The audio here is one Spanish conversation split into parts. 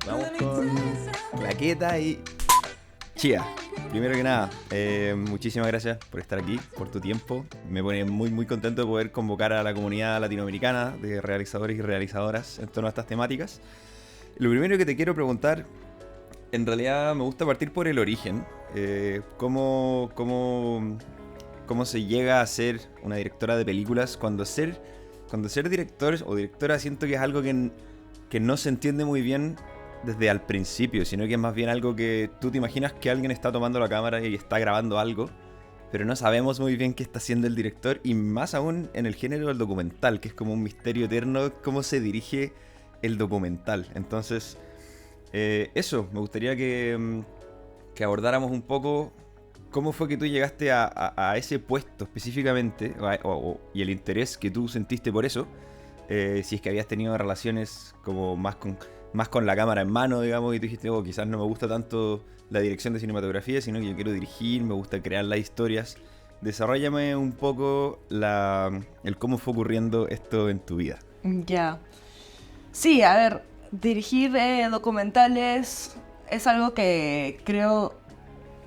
Vamos con claqueta y chía. Primero que nada, muchísimas gracias por estar aquí, por tu tiempo. Me pone muy muy contento de poder convocar a la comunidad latinoamericana de realizadores y realizadoras en torno a estas temáticas. Lo primero que te quiero preguntar, en realidad me gusta partir por el origen. ¿Cómo se llega a ser una directora de películas cuando ser director o directora siento que es algo que no se entiende muy bien desde al principio, sino que es más bien algo que tú te imaginas que alguien está tomando la cámara y está grabando algo, pero no sabemos muy bien qué está haciendo el director, y más aún en el género del documental, que es como un misterio eterno cómo se dirige el documental. Entonces, eso, me gustaría que abordáramos un poco cómo fue que tú llegaste a ese puesto específicamente, y el interés que tú sentiste por eso, si es que habías tenido relaciones como más con la cámara en mano, digamos, y tú dijiste, oh, quizás no me gusta tanto la dirección de cinematografía, sino que yo quiero dirigir, me gusta crear las historias. Desarróllame un poco el cómo fue ocurriendo esto en tu vida. Ya. Sí, a ver, dirigir documentales es algo que creo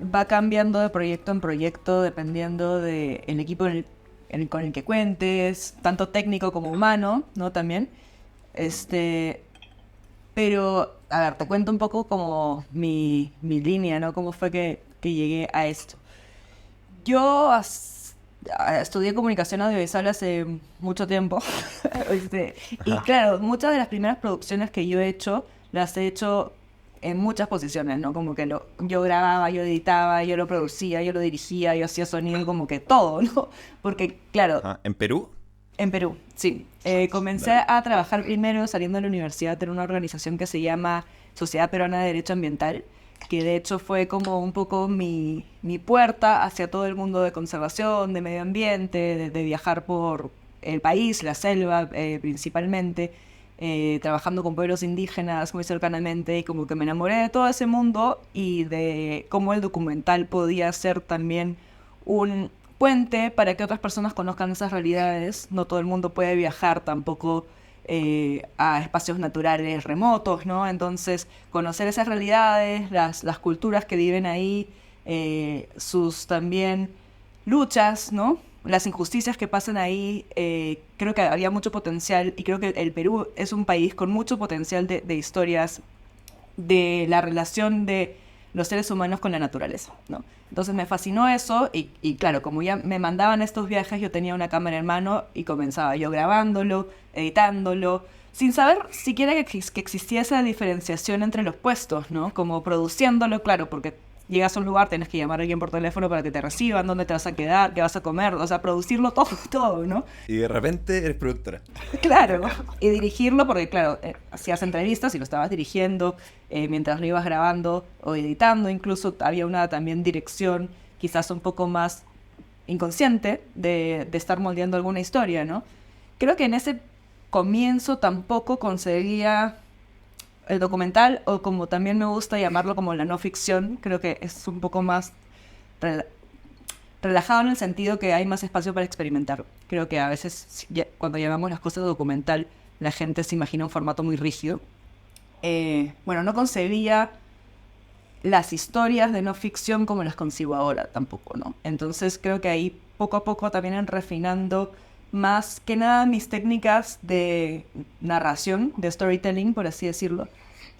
va cambiando de proyecto en proyecto dependiendo del equipo con el que cuentes, tanto técnico como humano, ¿no? También. Este, pero, a ver, te cuento un poco como mi línea, ¿no? Cómo fue que llegué a esto. Yo estudié comunicación audiovisual hace mucho tiempo. Y claro, muchas de las primeras producciones que yo he hecho, las he hecho en muchas posiciones, ¿no? Como que yo grababa, yo editaba, yo lo producía, yo lo dirigía, yo hacía sonido, como que todo, ¿no? Porque, claro, ¿En Perú? en Perú, sí. Comencé Dale. a trabajar primero saliendo de la universidad en una organización que se llama Sociedad Peruana de Derecho Ambiental, que de hecho fue como un poco mi puerta hacia todo el mundo de conservación, de medio ambiente, de viajar por el país, la selva principalmente, trabajando con pueblos indígenas muy cercanamente, y como que me enamoré de todo ese mundo y de cómo el documental podía ser también un puente para que otras personas conozcan esas realidades. No todo el mundo puede viajar tampoco a espacios naturales remotos, ¿no? Entonces, conocer esas realidades, las culturas que viven ahí, sus también luchas, ¿no? Las injusticias que pasan ahí, creo que había mucho potencial, y creo que el Perú es un país con mucho potencial de historias de la relación de los seres humanos con la naturaleza, ¿no? Entonces me fascinó eso, y claro, como ya me mandaban estos viajes, yo tenía una cámara en mano y comenzaba yo grabándolo, editándolo, sin saber siquiera que existía esa diferenciación entre los puestos, ¿no? Como produciéndolo, claro, porque llegas a un lugar, tienes que llamar a alguien por teléfono para que te reciban, dónde te vas a quedar, qué vas a comer, o sea, producirlo todo, todo, ¿no? Y de repente eres productora. Claro, y dirigirlo porque, claro, hacías entrevistas y lo estabas dirigiendo mientras lo ibas grabando o editando. Incluso había una también dirección quizás un poco más inconsciente de estar moldeando alguna historia, ¿no? Creo que en ese comienzo tampoco conseguía el documental, o como también me gusta llamarlo, como la no ficción. Creo que es un poco más rela- relajado en el sentido que hay más espacio para experimentar. Creo que a veces cuando llamamos las cosas documental, la gente se imagina un formato muy rígido. Bueno, no concebía las historias de no ficción como las concibo ahora tampoco, ¿no? Entonces creo que ahí poco a poco también en refinando más que nada mis técnicas de narración, de storytelling, por así decirlo,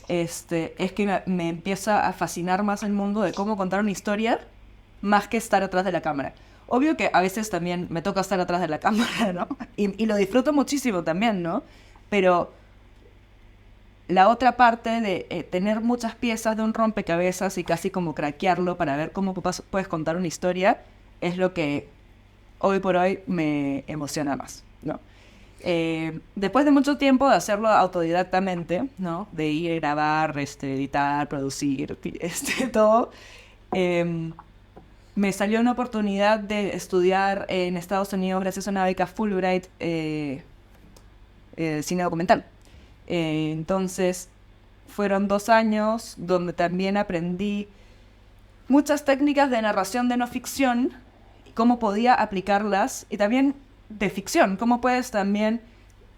es que me empieza a fascinar más el mundo de cómo contar una historia más que estar atrás de la cámara. Obvio que a veces también me toca estar atrás de la cámara, ¿no? Y lo disfruto muchísimo también, ¿no? Pero la otra parte de tener muchas piezas de un rompecabezas y casi como craquearlo para ver cómo puedes contar una historia es lo que hoy por hoy me emociona más, ¿no? Después de mucho tiempo de hacerlo autodidactamente, ¿no? De ir a grabar, editar, producir, todo, eh, me salió una oportunidad de estudiar en Estados Unidos gracias a una beca Fulbright, cine documental. Entonces, fueron 2 años donde también aprendí muchas técnicas de narración de no ficción y cómo podía aplicarlas, y también de ficción, cómo puedes también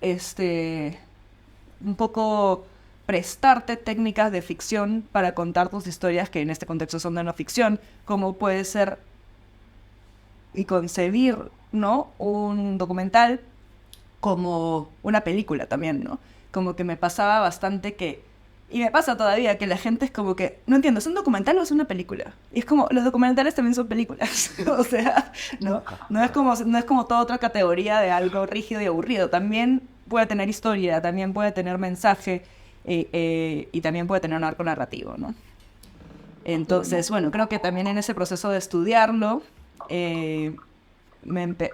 un poco prestarte técnicas de ficción para contar tus historias, que en este contexto son de no ficción, como puede ser y concebir, ¿no?, un documental como una película también, ¿no? Como que me pasaba bastante que, y me pasa todavía, que la gente es como que, no entiendo, ¿es un documental o es una película? Y es como, los documentales también son películas, o sea, ¿no? No es como toda otra categoría de algo rígido y aburrido, también puede tener historia, también puede tener mensaje, y también puede tener un arco narrativo, ¿no? Entonces, bueno, creo que también en ese proceso de estudiarlo,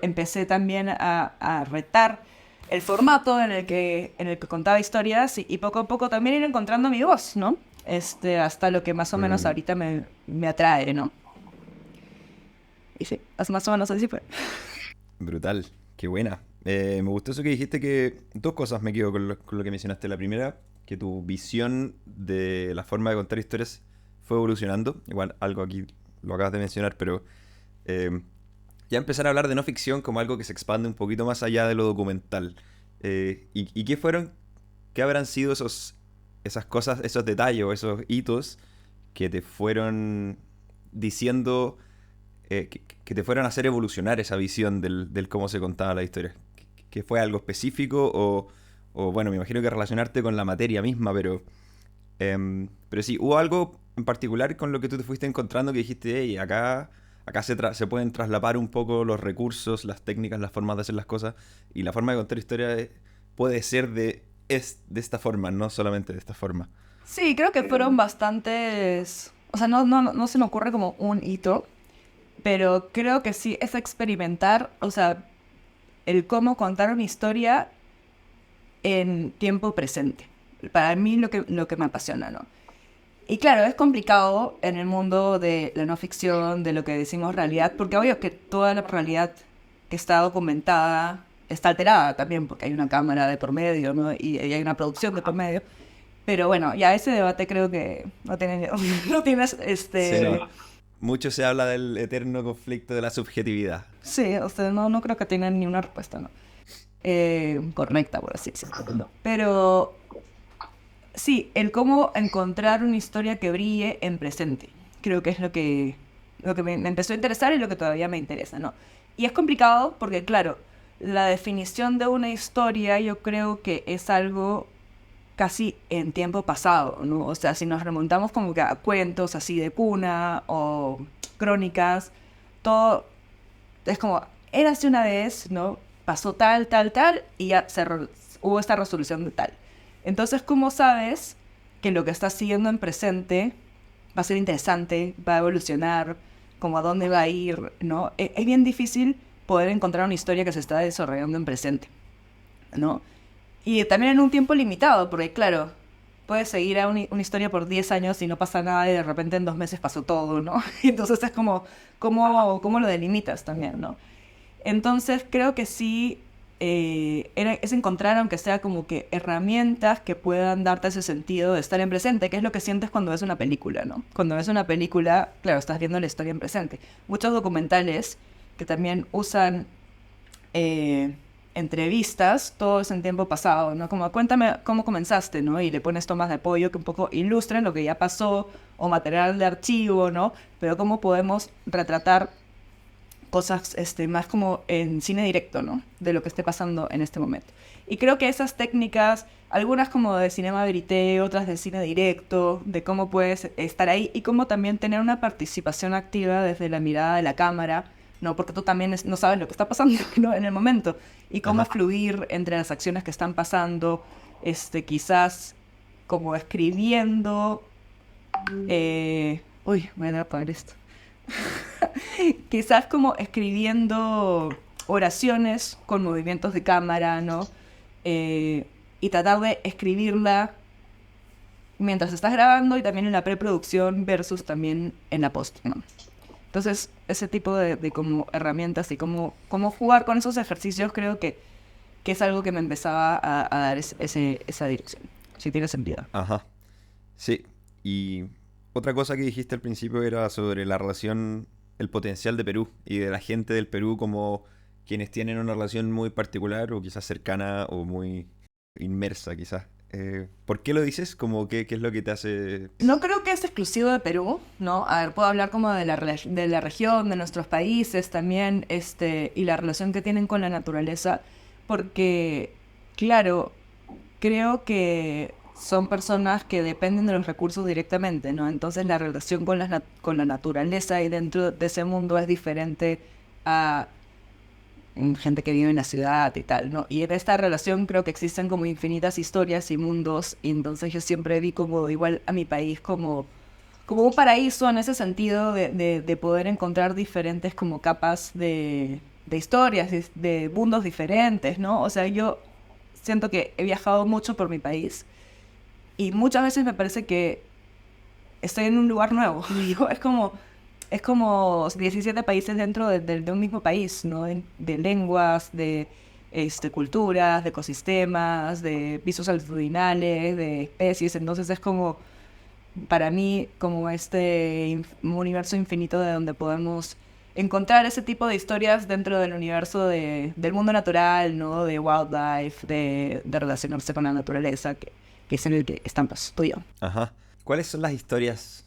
empecé también a retar el formato en el que contaba historias y poco a poco también ir encontrando mi voz, ¿no? Hasta lo que más o menos ahorita me atrae, ¿no? Y sí, más o menos así fue. Brutal, qué buena. Me gustó eso que dijiste, que dos cosas me quedo con lo que mencionaste. La primera, que tu visión de la forma de contar historias fue evolucionando. Igual algo aquí lo acabas de mencionar, pero eh, ya empezar a hablar de no ficción como algo que se expande un poquito más allá de lo documental. ¿Y qué habrán sido esas cosas, esos detalles o esos hitos que te fueron diciendo, que te fueron a hacer evolucionar esa visión del cómo se contaba la historia? ¿Que fue algo específico o, bueno, me imagino que relacionarte con la materia misma, pero sí, hubo algo en particular con lo que tú te fuiste encontrando que dijiste, hey, acá se pueden traslapar un poco los recursos, las técnicas, las formas de hacer las cosas, y la forma de contar historias puede ser de esta forma, no solamente de esta forma. Sí, creo que fueron bastantes, o sea, no se me ocurre como un hito, pero creo que sí es experimentar, o sea, el cómo contar una historia en tiempo presente. Para mí lo que me apasiona, ¿no? Y claro, es complicado en el mundo de la no ficción, de lo que decimos realidad, porque obvio que toda la realidad que está documentada está alterada también, porque hay una cámara de por medio, ¿no? Y hay una producción de por medio. Pero bueno, ya ese debate creo que no tiene, no tienes, Sí, no. Mucho se habla del eterno conflicto de la subjetividad. sí, o sea, no creo que tengan ni una respuesta, ¿no? Correcta, por así decirlo. No. Pero sí, el cómo encontrar una historia que brille en presente. Creo que es lo que me empezó a interesar y lo que todavía me interesa, ¿no? Y es complicado porque, claro, la definición de una historia yo creo que es algo casi en tiempo pasado, ¿no? O sea, si nos remontamos como que a cuentos así de cuna o crónicas, todo es como, érase una vez, ¿no? Pasó tal, tal, tal, y ya hubo esta resolución de tal. Entonces, ¿cómo sabes que lo que estás siguiendo en presente va a ser interesante, va a evolucionar, como a dónde va a ir, ¿no? Es bien difícil poder encontrar una historia que se está desarrollando en presente, ¿no? Y también en un tiempo limitado, porque claro, puedes seguir a una historia por 10 años y no pasa nada y de repente en 2 meses pasó todo, ¿no? Y entonces es como, ¿cómo lo delimitas también, ¿no? Entonces creo que sí, es encontrar, aunque sea como que herramientas que puedan darte ese sentido de estar en presente, que es lo que sientes cuando ves una película, ¿no? Cuando ves una película, claro, estás viendo la historia en presente. Muchos documentales que también usan entrevistas, todo es en tiempo pasado, ¿no? Como cuéntame cómo comenzaste, ¿no? Y le pones tomas de apoyo que un poco ilustren lo que ya pasó o material de archivo, ¿no? Pero cómo podemos retratar cosas más como en cine directo, ¿no? De lo que esté pasando en este momento. Y creo que esas técnicas, algunas como de cinema verité, otras de cine directo, de cómo puedes estar ahí y cómo también tener una participación activa desde la mirada de la cámara, ¿no? Porque tú también no sabes lo que está pasando, ¿no? En el momento. Y cómo Ajá. fluir entre las acciones que están pasando, quizás como escribiendo... Uy, voy a apagar esto. Quizás como escribiendo oraciones con movimientos de cámara, ¿no? Y tratar de escribirla mientras estás grabando y también en la preproducción versus también en la post, ¿no? Entonces, ese tipo de como herramientas y cómo jugar con esos ejercicios creo que es algo que me empezaba a dar esa dirección, si tiene sentido. Ajá. Sí. Y otra cosa que dijiste al principio era sobre la relación, el potencial de Perú y de la gente del Perú como quienes tienen una relación muy particular o quizás cercana o muy inmersa quizás ¿Por qué lo dices? Como qué es lo que te hace...? No creo que es exclusivo de Perú, ¿no? A ver, puedo hablar como de de la región, de nuestros países también, y la relación que tienen con la naturaleza, porque, claro, creo que son personas que dependen de los recursos directamente, ¿no? Entonces la relación con con la naturaleza y dentro de ese mundo es diferente a gente que vive en la ciudad y tal, ¿no? Y en esta relación creo que existen como infinitas historias y mundos, y entonces yo siempre vi como igual a mi país como un paraíso en ese sentido de poder encontrar diferentes como capas de historias, de mundos diferentes, ¿no? O sea, yo siento que he viajado mucho por mi país y muchas veces me parece que estoy en un lugar nuevo. Digo, es como 17 países dentro de un mismo país, ¿no? De lenguas, de culturas, de ecosistemas, de pisos altitudinales, de especies. Entonces es como, para mí, como un universo infinito de donde podemos encontrar ese tipo de historias dentro del universo del mundo natural, ¿no? De wildlife, de relacionarse con la naturaleza, que es en el que estamos tú y yo. Ajá. ¿Cuáles son las historias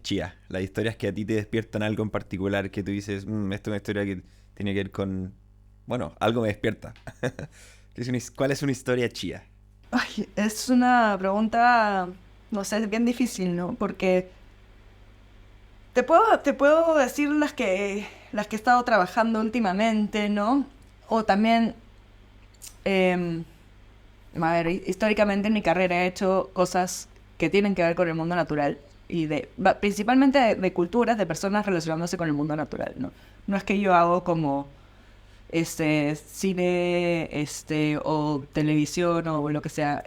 chías? Las historias que a ti te despiertan algo en particular, que tú dices, esta es una historia que tiene que ver con... Bueno, algo me despierta. ¿Cuál es una historia chía? Ay, es una pregunta, no sé, es bien difícil, ¿no? Porque te puedo decir las que he estado trabajando últimamente, ¿no? O también, em, a ver, históricamente en mi carrera he hecho cosas que tienen que ver con el mundo natural y principalmente de culturas, de personas relacionándose con el mundo natural, ¿no? No es que yo hago como cine, o televisión o lo que sea,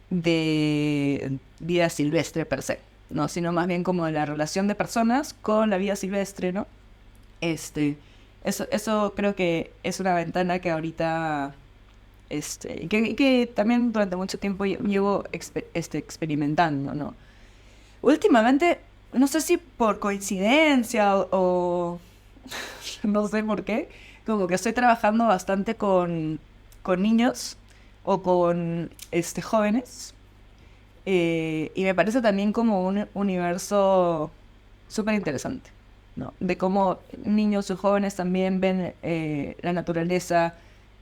de vida silvestre per se, ¿no? Sino más bien como la relación de personas con la vida silvestre, ¿no? Este, eso creo que es una ventana que ahorita, que también durante mucho tiempo llevo experimentando, ¿no? Últimamente, no sé si por coincidencia o no sé por qué, como que estoy trabajando bastante con niños o con jóvenes, y me parece también como un universo súper interesante, ¿no? De cómo niños y jóvenes también ven la naturaleza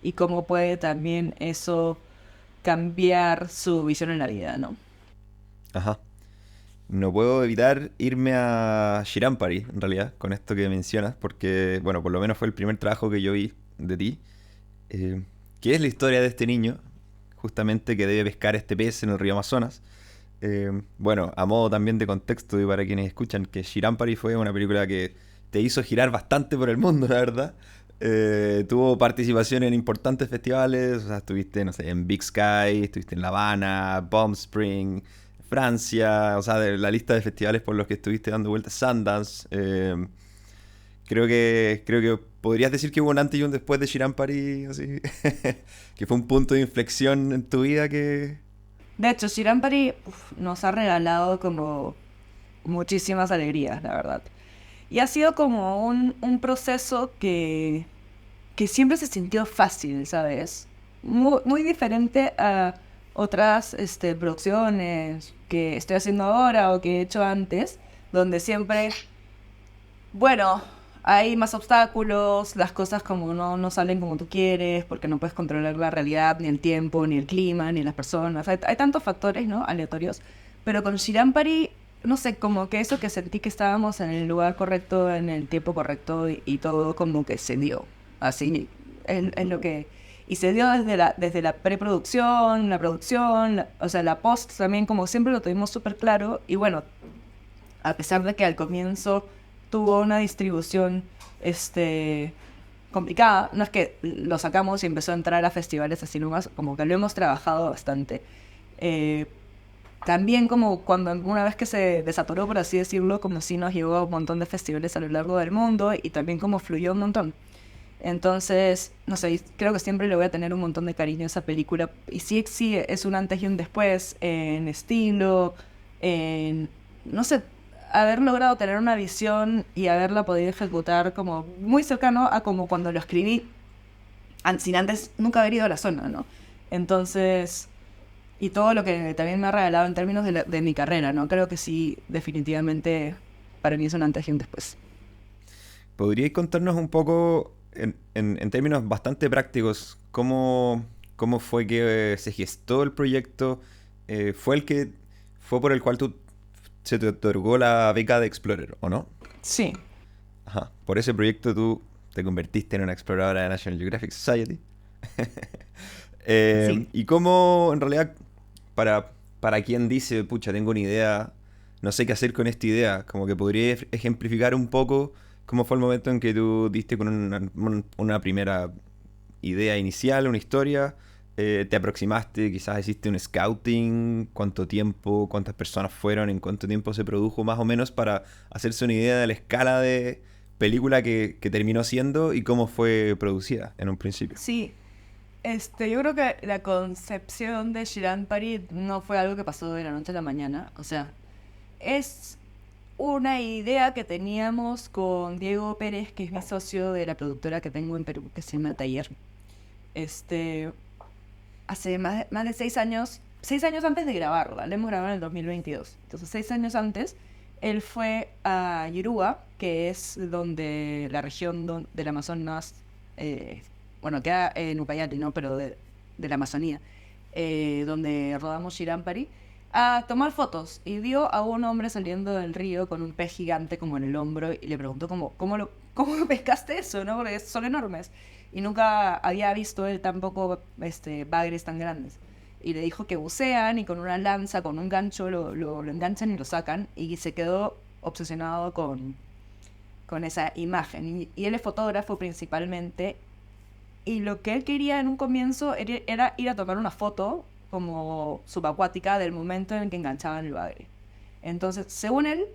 y cómo puede también eso cambiar su visión en la vida, ¿no? Ajá. No puedo evitar irme a Shirampari, en realidad, con esto que mencionas, porque, bueno, por lo menos fue el primer trabajo que yo vi de ti, que es la historia de este niño, justamente que debe pescar este pez en el río Amazonas. Bueno, a modo también de contexto y para quienes escuchan, que Shirampari fue una película que te hizo girar bastante por el mundo, la verdad. Tuvo participación en importantes festivales, o sea, estuviste, no sé, en Big Sky, estuviste en La Habana, Palm Spring, Francia, o sea, de la lista de festivales por los que estuviste dando vueltas, Sundance. Creo que podrías decir que hubo un antes y un después de Shirampari, así, que fue un punto de inflexión en tu vida que... De hecho, Shirampari nos ha regalado como muchísimas alegrías, la verdad. Y ha sido como un proceso que siempre se sintió fácil, ¿sabes? Muy diferente a otras producciones que estoy haciendo ahora o que he hecho antes, donde siempre, bueno, hay más obstáculos, las cosas como no salen como tú quieres, porque no puedes controlar la realidad, ni el tiempo, ni el clima, ni las personas. Hay tantos factores, ¿no? Aleatorios. Pero con Shirampari, no sé, como que eso que sentí que estábamos en el lugar correcto, en el tiempo correcto y todo como que se dio. Así es lo que... Y se dio desde la preproducción, la producción, o sea, la post también, como siempre lo tuvimos súper claro. Y bueno, a pesar de que al comienzo tuvo una distribución complicada, no es que lo sacamos y empezó a entrar a festivales así nomás, como que lo hemos trabajado bastante. También como cuando una vez que se desatoró, por así decirlo, como si nos llevó a un montón de festivales a lo largo del mundo y también como fluyó un montón. Entonces, no sé, creo que siempre le voy a tener un montón de cariño a esa película. Y sí, es un antes y un después en estilo, en, no sé, haber logrado tener una visión y haberla podido ejecutar como muy cercano a como cuando lo escribí, sin antes nunca haber ido a la zona, ¿no? Entonces, y todo lo que también me ha regalado en términos de mi carrera, ¿no? Creo que sí, definitivamente, para mí es un antes y un después. ¿Podríais contarnos un poco, en términos bastante prácticos, cómo fue que se gestó el proyecto? ¿Fue por el cual se te otorgó la beca de Explorer, o no? Sí, Ajá. Por ese proyecto tú te convertiste en una exploradora de National Geographic Society. sí. Y cómo, en realidad, para quien dice, pucha, tengo una idea, no sé qué hacer con esta idea, como que podría ejemplificar un poco cómo fue el momento en que tú diste con una primera idea inicial, una historia, te aproximaste, quizás hiciste un scouting, cuánto tiempo, cuántas personas fueron, en cuánto tiempo se produjo, más o menos para hacerse una idea de la escala de película que terminó siendo y cómo fue producida en un principio. Sí, yo creo que la concepción de Shirampari no fue algo que pasó de la noche a la mañana. O sea, es una idea que teníamos con Diego Pérez, que es mi socio de la productora que tengo en Perú, que se llama Taller. Este, hace más de 6 años, 6 años antes de grabarla, la hemos grabado en el 2022. Entonces, 6 años antes, él fue a Yurúa, que es donde la región del Amazonas, bueno, queda en Ucayali, ¿no? Pero de la Amazonía, donde rodamos Shirampari, a tomar fotos. Y vio a un hombre saliendo del río con un pez gigante como en el hombro y le preguntó cómo pescaste eso, ¿no? Porque son enormes. Y nunca había visto él tampoco bagres tan grandes. Y le dijo que bucean y con una lanza, con un gancho, lo enganchan y lo sacan. Y se quedó obsesionado con esa imagen. Y él es fotógrafo principalmente. Y lo que él quería en un comienzo era ir a tomar una foto como subacuática del momento en el que enganchaban el bagre. Entonces, según él,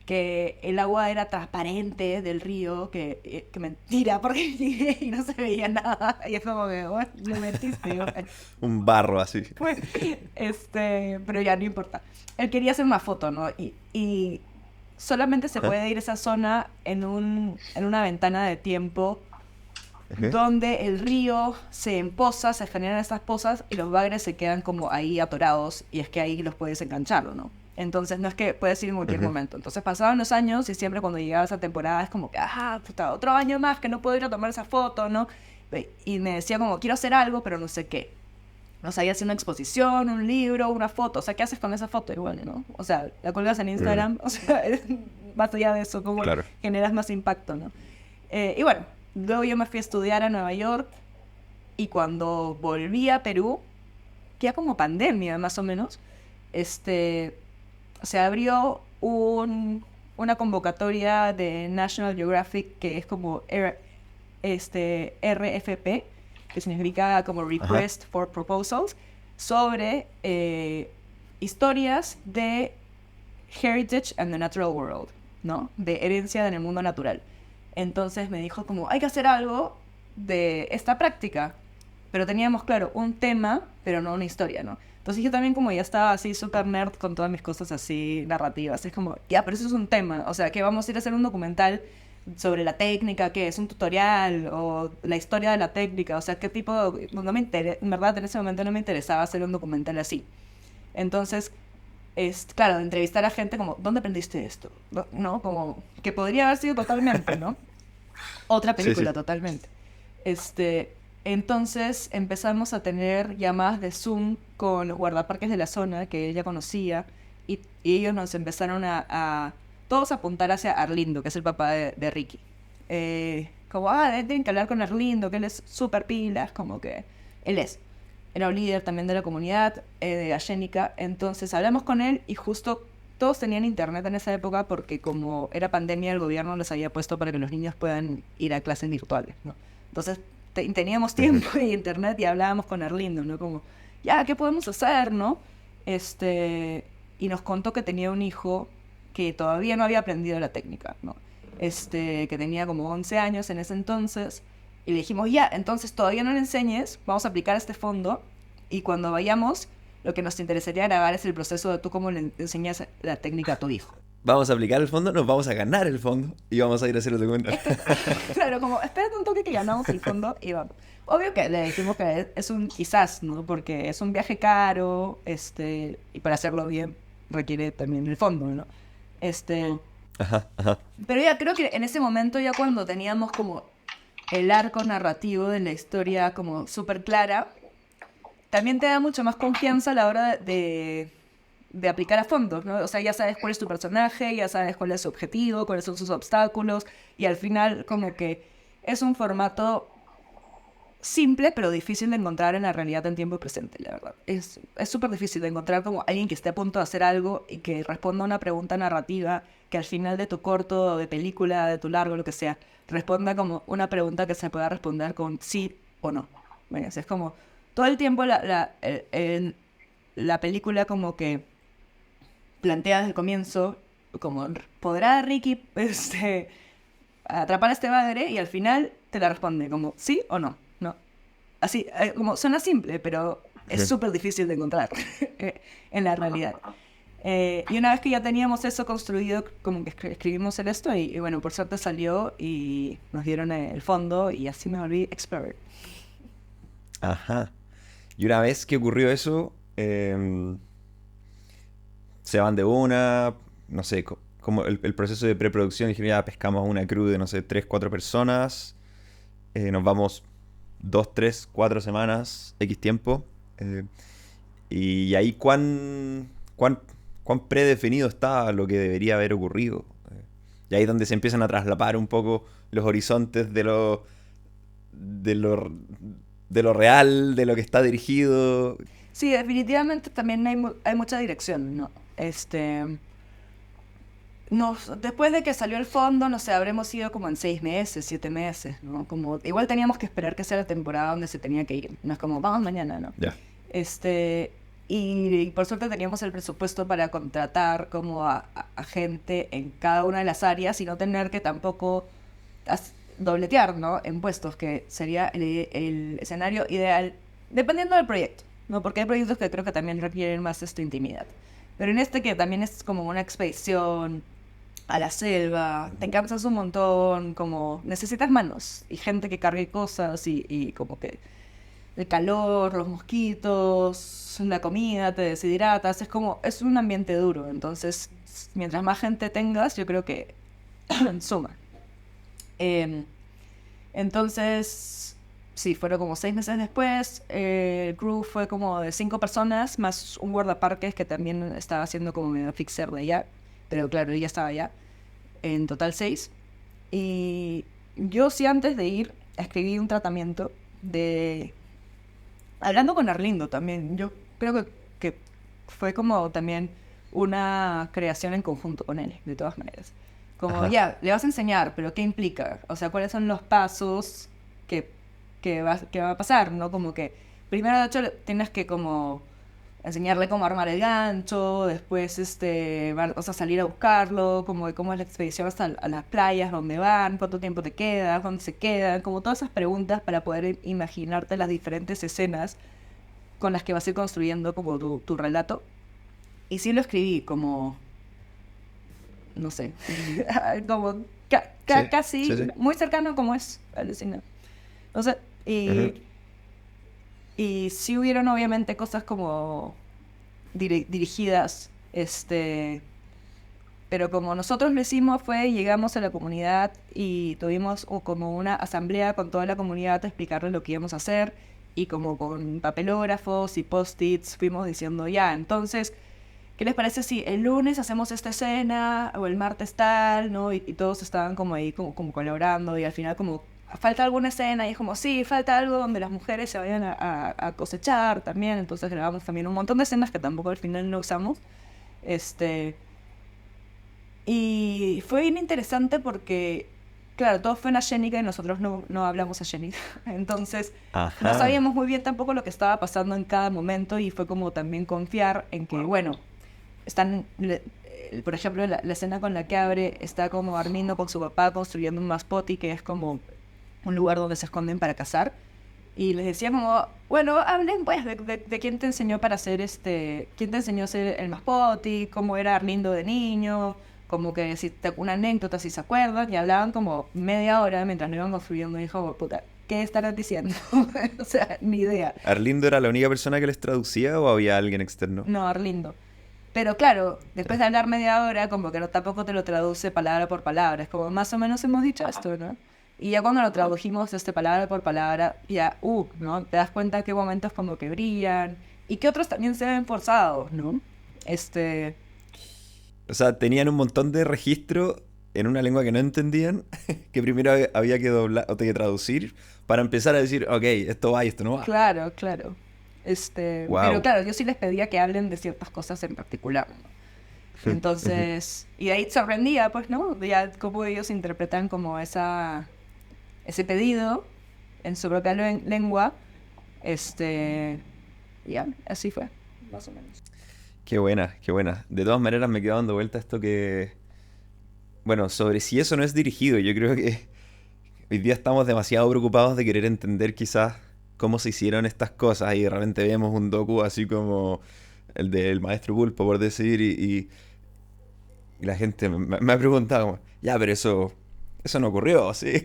que el agua era transparente del río, que mentira, porque llegué y no se veía nada. Y es como que, bueno, me mentiste. Un barro así. Pues, pero ya no importa. Él quería hacer una foto, ¿no? Y solamente se puede ir a esa zona en una ventana de tiempo donde el río se empoza, se generan estas pozas y los bagres se quedan como ahí atorados y es que ahí los puedes enganchar, ¿no? Entonces no es que puedes ir en cualquier momento. Entonces pasaban los años y siempre cuando llegaba esa temporada es como que, puta, otro año más que no puedo ir a tomar esa foto, ¿no? Y me decía como, quiero hacer algo, pero no sé qué. No sabía si una exposición, un libro, una foto. O sea, ¿qué haces con esa foto igual, no? O sea, la colgas en Instagram, o sea, más allá de eso, como generas más impacto, ¿no? Y bueno, luego yo me fui a estudiar a Nueva York y cuando volví a Perú, que ya como pandemia más o menos, se abrió una convocatoria de National Geographic que es como RFP, que significa como Request for Proposals, sobre historias de Heritage and the Natural World, ¿no? De herencia en el mundo natural. Entonces me dijo como, hay que hacer algo de esta práctica. Pero teníamos, claro, un tema, pero no una historia, ¿no? Entonces yo también como ya estaba así súper nerd con todas mis cosas así narrativas. Es como, ya, pero eso es un tema. O sea, que vamos a ir a hacer un documental sobre la técnica, que es un tutorial, o la historia de la técnica. O sea, qué tipo de... No me en verdad, en ese momento no me interesaba hacer un documental así. Entonces, claro, de entrevistar a gente como, ¿dónde aprendiste esto? ¿No? Como, que podría haber sido totalmente, ¿no? Otra película, sí. Totalmente. Entonces empezamos a tener llamadas de Zoom con los guardaparques de la zona que ella conocía y ellos nos empezaron a todos a apuntar hacia Arlindo, que es el papá de Ricky. Como, tienen que hablar con Arlindo, que él es súper pilas, como que él era un líder también de la comunidad de Ayénica. Entonces hablamos con él y justo todos tenían internet en esa época porque como era pandemia el gobierno les había puesto para que los niños puedan ir a clases virtuales, ¿no? Entonces teníamos tiempo y internet y hablábamos con Arlindo, ¿no? Como, ya, ¿qué podemos hacer, no? Y nos contó que tenía un hijo que todavía no había aprendido la técnica, ¿no? Que tenía como 11 años en ese entonces. Y le dijimos, ya, entonces todavía no le enseñes, vamos a aplicar este fondo. Y cuando vayamos, lo que nos interesaría grabar es el proceso de tú cómo le enseñas la técnica a tu hijo. vamos a aplicar el fondo, nos vamos a ganar el fondo y vamos a ir a hacer el documental. Claro, como, espérate un toque que ganamos el fondo y vamos. Obvio que le dijimos que es un quizás, ¿no? Porque es un viaje caro, y para hacerlo bien requiere también el fondo, ¿no? Ajá, ajá. Pero ya creo que en ese momento, ya cuando teníamos como el arco narrativo de la historia como súper clara, también te da mucho más confianza a la hora de aplicar a fondo, ¿no? O sea, ya sabes cuál es tu personaje, ya sabes cuál es su objetivo, cuáles son sus obstáculos, y al final como que es un formato simple, pero difícil de encontrar en la realidad en tiempo presente, la verdad. Es súper difícil de encontrar como alguien que esté a punto de hacer algo y que responda a una pregunta narrativa que al final de tu corto, de película, de tu largo, lo que sea, responda como una pregunta que se pueda responder con sí o no. Bueno, es como todo el tiempo la película como que plantea desde el comienzo como, ¿podrá Ricky atrapar a este padre? Y al final te la responde como sí o no. No. Así, como suena simple, pero es súper difícil de encontrar en la realidad. Y una vez que ya teníamos eso construido, como que escribimos el esto y bueno, por suerte salió y nos dieron el fondo y así me volví expert. Ajá. Y una vez que ocurrió eso, se van de una, no sé, como el proceso de preproducción, dije, ya pescamos una crew de, no sé, 3 4 personas, nos vamos 2 3 4 semanas, X tiempo, y ahí cuán predefinido está lo que debería haber ocurrido. Y ahí es donde se empiezan a traslapar un poco los horizontes de lo, de lo real, de lo que está dirigido. Sí, definitivamente también hay mucha dirección, ¿no? Después de que salió el fondo, no sé, habremos ido como en 6 meses, 7 meses, ¿no? Como, igual teníamos que esperar que sea la temporada donde se tenía que ir. No es como, vamos mañana, ¿no? Ya. Y por suerte teníamos el presupuesto para contratar como a gente en cada una de las áreas y no tener que tampoco dobletear, ¿no? En puestos, que sería el escenario ideal, dependiendo del proyecto, ¿no? Porque hay proyectos que creo que también requieren más intimidad. Pero en este, que también es como una expedición a la selva, te cansas un montón, como necesitas manos y gente que cargue cosas y como que el calor, los mosquitos, la comida, te deshidratas, es un ambiente duro. Entonces, mientras más gente tengas, yo creo que suma. Entonces, sí, fueron como 6 meses después. El crew fue como de 5 personas, más un guardaparques que también estaba haciendo como medio fixer de allá. Pero claro, ella estaba allá. En total 6. Y yo sí, antes de ir, escribí un tratamiento de... Hablando con Arlindo también, yo creo que fue como también una creación en conjunto con él, de todas maneras. Como, ya, le vas a enseñar, pero ¿qué implica? O sea, ¿cuáles son los pasos que va a pasar, ¿no? Como que, primero de hecho, tienes que como enseñarle cómo armar el gancho, después vas a salir a buscarlo, como cómo es la expedición hasta a las playas, dónde van, cuánto tiempo te quedas, dónde se quedan, como todas esas preguntas para poder imaginarte las diferentes escenas con las que vas a ir construyendo como tu relato. Y sí lo escribí como, no sé, como casi sí. muy cercano como es alucinante. O sea, y sí hubieron obviamente cosas como dirigidas, pero como nosotros lo hicimos llegamos a la comunidad y tuvimos como una asamblea con toda la comunidad a explicarles lo que íbamos a hacer, y como con papelógrafos y post-its fuimos diciendo, ya, entonces, ¿qué les parece si el lunes hacemos esta escena o el martes tal, ¿no? Y todos estaban como ahí como colaborando, y al final como falta alguna escena y es como, sí, falta algo donde las mujeres se vayan a cosechar también. Entonces grabamos también un montón de escenas que tampoco al final no usamos. Y fue bien interesante porque, claro, todo fue en Ashénica y nosotros no hablamos Ashénica. Entonces no sabíamos muy bien tampoco lo que estaba pasando en cada momento, y fue como también confiar en que, bueno, por ejemplo, la escena con la que abre, está como Armindo con su papá construyendo un maspoti, que es como un lugar donde se esconden para cazar, y les decía como, bueno, hablen pues de quién te enseñó para hacer quién te enseñó a hacer el maspoti, cómo era Arlindo de niño, como que una anécdota, si se acuerdan, y hablaban como media hora mientras no iban construyendo, y dijo, puta, ¿qué estarán diciendo? O sea, ni idea. ¿Arlindo era la única persona que les traducía o había alguien externo? No, Arlindo. Pero claro, después Ya. de hablar media hora, como que no, tampoco te lo traduce palabra por palabra. Es como más o menos hemos dicho esto, ¿no? Y ya cuando lo tradujimos palabra por palabra, ya, ¿no? Te das cuenta qué momentos como que brillan y que otros también se ven forzados, ¿no? Este, O sea, tenían un montón de registro en una lengua que no entendían, que primero había que doblar o que traducir para empezar a decir, ok, esto va y esto no va. claro, claro. Pero Wow. claro, yo sí les pedía que hablen de ciertas cosas en particular, ¿no? Entonces, y de ahí sorprendía, pues, ¿no? Ya cómo ellos interpretan como ese pedido en su propia lengua. Ya, así fue, más o menos. Qué buena, qué buena. De todas maneras me queda dando vuelta esto que... Bueno, sobre si eso no es dirigido, yo creo que hoy día estamos demasiado preocupados de querer entender quizás cómo se hicieron estas cosas y de repente vemos un docu así como el del maestro Pulpo, por decir, y la gente me ha preguntado, como, ya, pero eso no ocurrió, ¿sí? Es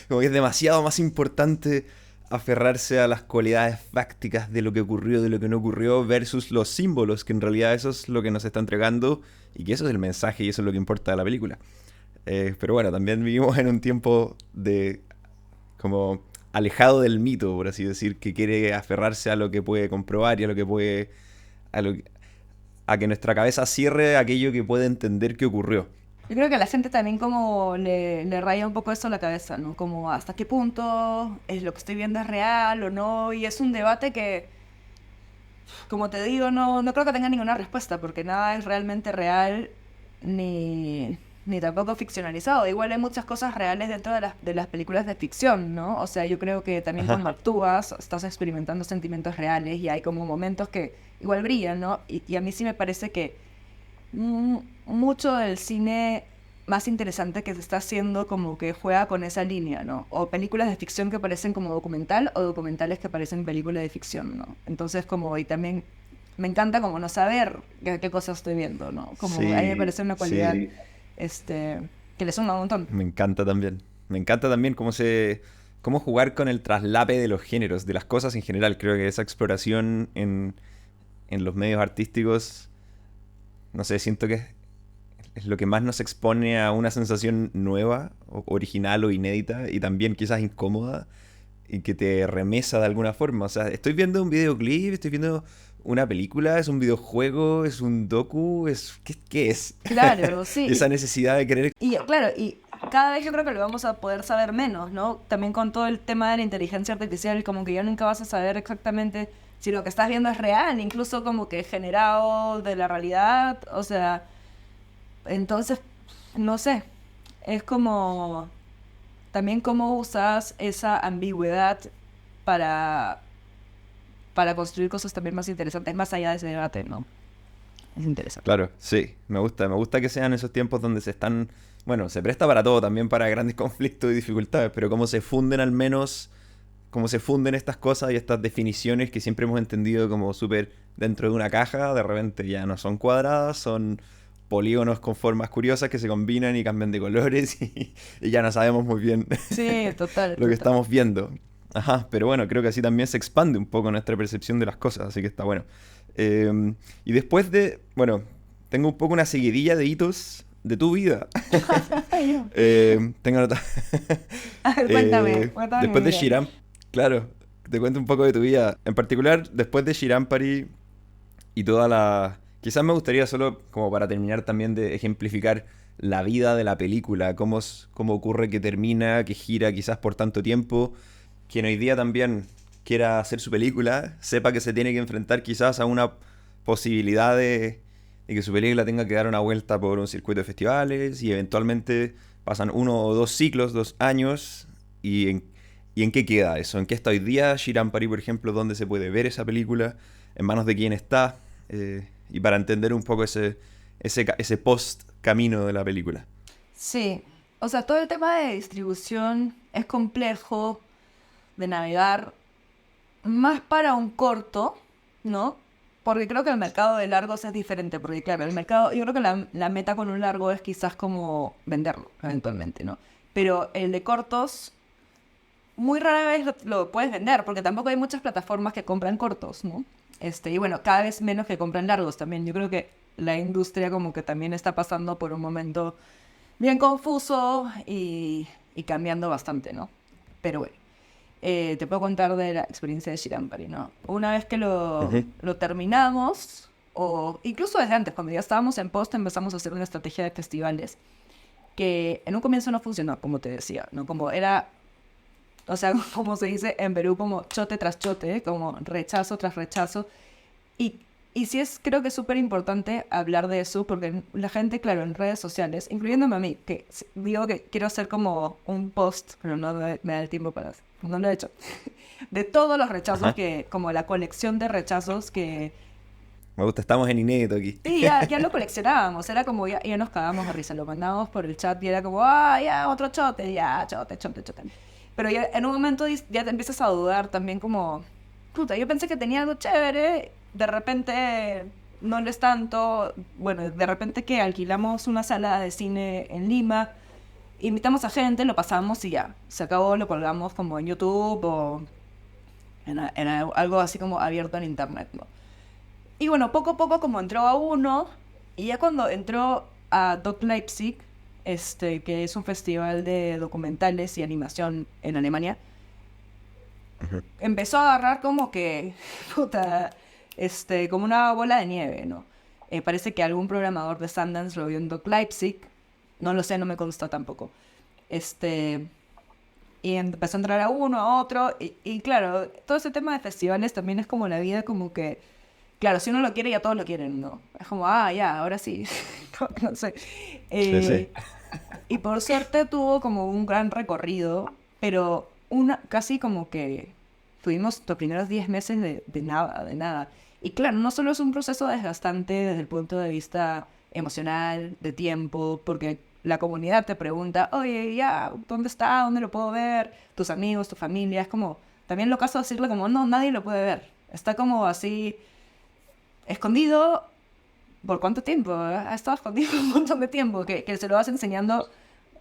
como que es demasiado más importante aferrarse a las cualidades fácticas de lo que ocurrió, de lo que no ocurrió, versus los símbolos, que en realidad eso es lo que nos está entregando y que eso es el mensaje y eso es lo que importa de la película. Pero bueno, también vivimos en un tiempo de como alejado del mito, por así decir, que quiere aferrarse a lo que puede comprobar y a lo que puede... A, lo, a que nuestra cabeza cierre aquello que puede entender que ocurrió. Yo creo que a la gente también como le raya un poco eso en la cabeza, ¿no? Como hasta qué punto es lo que estoy viendo es real o no. Y es un debate que, como te digo, no creo que tenga ninguna respuesta, porque nada es realmente real ni tampoco ficcionalizado. Igual hay muchas cosas reales dentro de las películas de ficción, ¿no? O sea, yo creo que también Ajá. cuando actúas estás experimentando sentimientos reales y hay como momentos que igual brillan, ¿no? Y a mí sí me parece que mucho del cine más interesante que se está haciendo como que juega con esa línea, ¿no? O películas de ficción que parecen como documental o documentales que parecen películas de ficción, ¿no? Entonces como, y también me encanta como no saber qué cosas estoy viendo, ¿no? Como a mí me Sí, parece una cualidad sí, que le suma un montón. me encanta también. Me encanta también cómo jugar con el traslape de los géneros, de las cosas en general. Creo que esa exploración en los medios artísticos, no sé, siento que es lo que más nos expone a una sensación nueva, original o inédita, y también quizás incómoda, y que te remesa de alguna forma. O sea, estoy viendo un videoclip, estoy viendo una película, es un videojuego, es un docu, ¿qué es? Claro, Y esa sí. necesidad de querer... Y claro, y cada vez yo creo que lo vamos a poder saber menos, ¿no? También con todo el tema de la inteligencia artificial, como que ya nunca vas a saber exactamente si lo que estás viendo es real, incluso como que generado de la realidad, o sea, entonces, no sé, es como también cómo usas esa ambigüedad para, para construir cosas también más interesantes, más allá de ese debate, ¿no? Es interesante. Claro, sí, me gusta que sean esos tiempos donde se están, bueno, se presta para todo, también para grandes conflictos y dificultades, pero cómo se funden al menos, cómo se funden estas cosas y estas definiciones que siempre hemos entendido como súper dentro de una caja, de repente ya no son cuadradas, son polígonos con formas curiosas que se combinan y cambian de colores y ya no sabemos muy bien Sí, total, lo que total. estamos viendo. Ajá, pero bueno, creo que así también se expande un poco nuestra percepción de las cosas, así que está bueno. Y después de, bueno, tengo un poco una seguidilla de hitos de tu vida. Tengo nota. A ver, cuéntame mi Después de vida. Shiram, claro, te cuento un poco de tu vida. En particular, después de Shirampari y toda la... Quizás me gustaría solo, como para terminar también, de ejemplificar la vida de la película, cómo ocurre que termina, que gira quizás por tanto tiempo, quien hoy día también quiera hacer su película, sepa que se tiene que enfrentar quizás a una posibilidad de que su película tenga que dar una vuelta por un circuito de festivales y eventualmente pasan 1 o 2 ciclos, 2 años, y en qué queda eso, en qué está hoy día Shirampari, por ejemplo, dónde se puede ver esa película, en manos de quién está, y para entender un poco ese post-camino de la película. Sí, o sea, todo el tema de distribución es complejo de navegar, más para un corto, ¿no? porque creo que el mercado de largos es diferente, porque claro, el mercado, yo creo que la meta con un largo es quizás como venderlo eventualmente, ¿no? Pero el de cortos, muy rara vez lo puedes vender, porque tampoco hay muchas plataformas que compran cortos, ¿no? Y bueno, cada vez menos que compran largos también. Yo creo que la industria como que también está pasando por un momento bien confuso y cambiando bastante, ¿no? Pero bueno, te puedo contar de la experiencia de Shirampari, ¿no? Una vez que lo terminamos, o incluso desde antes, cuando ya estábamos en post, empezamos a hacer una estrategia de festivales que en un comienzo no funcionó, como te decía, ¿no? Como era, o sea, como se dice en Perú, como chote tras chote, como rechazo tras rechazo. Y, y sí creo que es súper importante hablar de eso, porque la gente, claro, en redes sociales, incluyéndome a mí, que digo que quiero hacer como un post, pero no me da el tiempo para hacer, no lo he hecho, de todos los rechazos como la colección de rechazos que... Me gusta, estamos en inédito aquí. Sí, ya lo coleccionábamos, era como ya nos cagábamos a risa, lo mandábamos por el chat y era como, ya, otro chote, ya, chote. Pero ya en un momento ya te empiezas a dudar también como, puta, yo pensé que tenía algo chévere, de repente no lo es tanto. Bueno, de repente que alquilamos una sala de cine en Lima, invitamos a gente, lo pasamos y ya, se acabó, lo colgamos como en YouTube o en algo así como abierto en internet, ¿no? Y bueno, poco a poco como entró a uno, y ya cuando entró a Doc Leipzig, que es un festival de documentales y animación en Alemania, empezó a agarrar como que, puta, como una bola de nieve, ¿no? Parece que algún programador de Sundance lo vio en Doc Leipzig, no lo sé, no me consta tampoco. Y empezó a entrar a uno, a otro, y claro, todo ese tema de festivales también es como la vida, como que, claro, si uno lo quiere, ya todos lo quieren, ¿no? Es como, ya, ahora sí, no sé. Sí. Y por suerte tuvo como un gran recorrido, pero casi como que tuvimos los primeros 10 meses de nada. Y claro, no solo es un proceso desgastante desde el punto de vista emocional, de tiempo, porque la comunidad te pregunta, oye, ya, ¿dónde está? ¿Dónde lo puedo ver? Tus amigos, tu familia, es como, también lo caso decirle como, no, nadie lo puede ver. Está como así, escondido. ¿Por cuánto tiempo? Ha estado escondido un montón de tiempo, que se lo vas enseñando,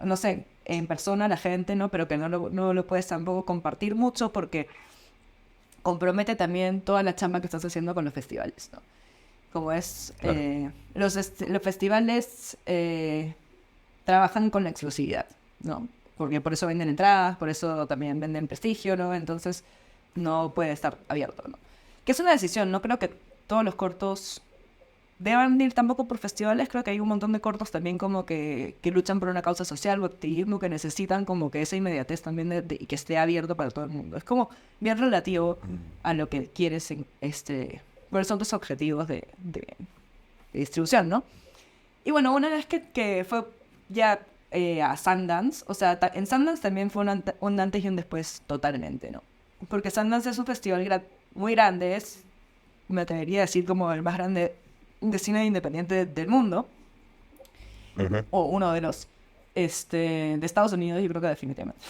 no sé, en persona a la gente, ¿no? Pero que no lo puedes tampoco compartir mucho porque compromete también toda la chamba que estás haciendo con los festivales, ¿no? Como es, Claro. los festivales trabajan con la exclusividad, ¿no? Porque por eso venden entradas, por eso también venden prestigio, ¿no? Entonces no puede estar abierto, ¿no? Que es una decisión, no creo que todos los cortos deban ir tampoco por festivales. Creo que hay un montón de cortos también como que luchan por una causa social o activismo, que necesitan como que esa inmediatez también y que esté abierto para todo el mundo. Es como bien relativo a lo que quieres cuáles son tus objetivos de distribución, ¿no? Y bueno, una vez que fue ya a Sundance, o sea, en Sundance también fue un antes y un después totalmente, ¿no? Porque Sundance es un festival muy grande, me atrevería a decir como el más grande de cine independiente del mundo, o uno de los de Estados Unidos, yo creo que definitivamente.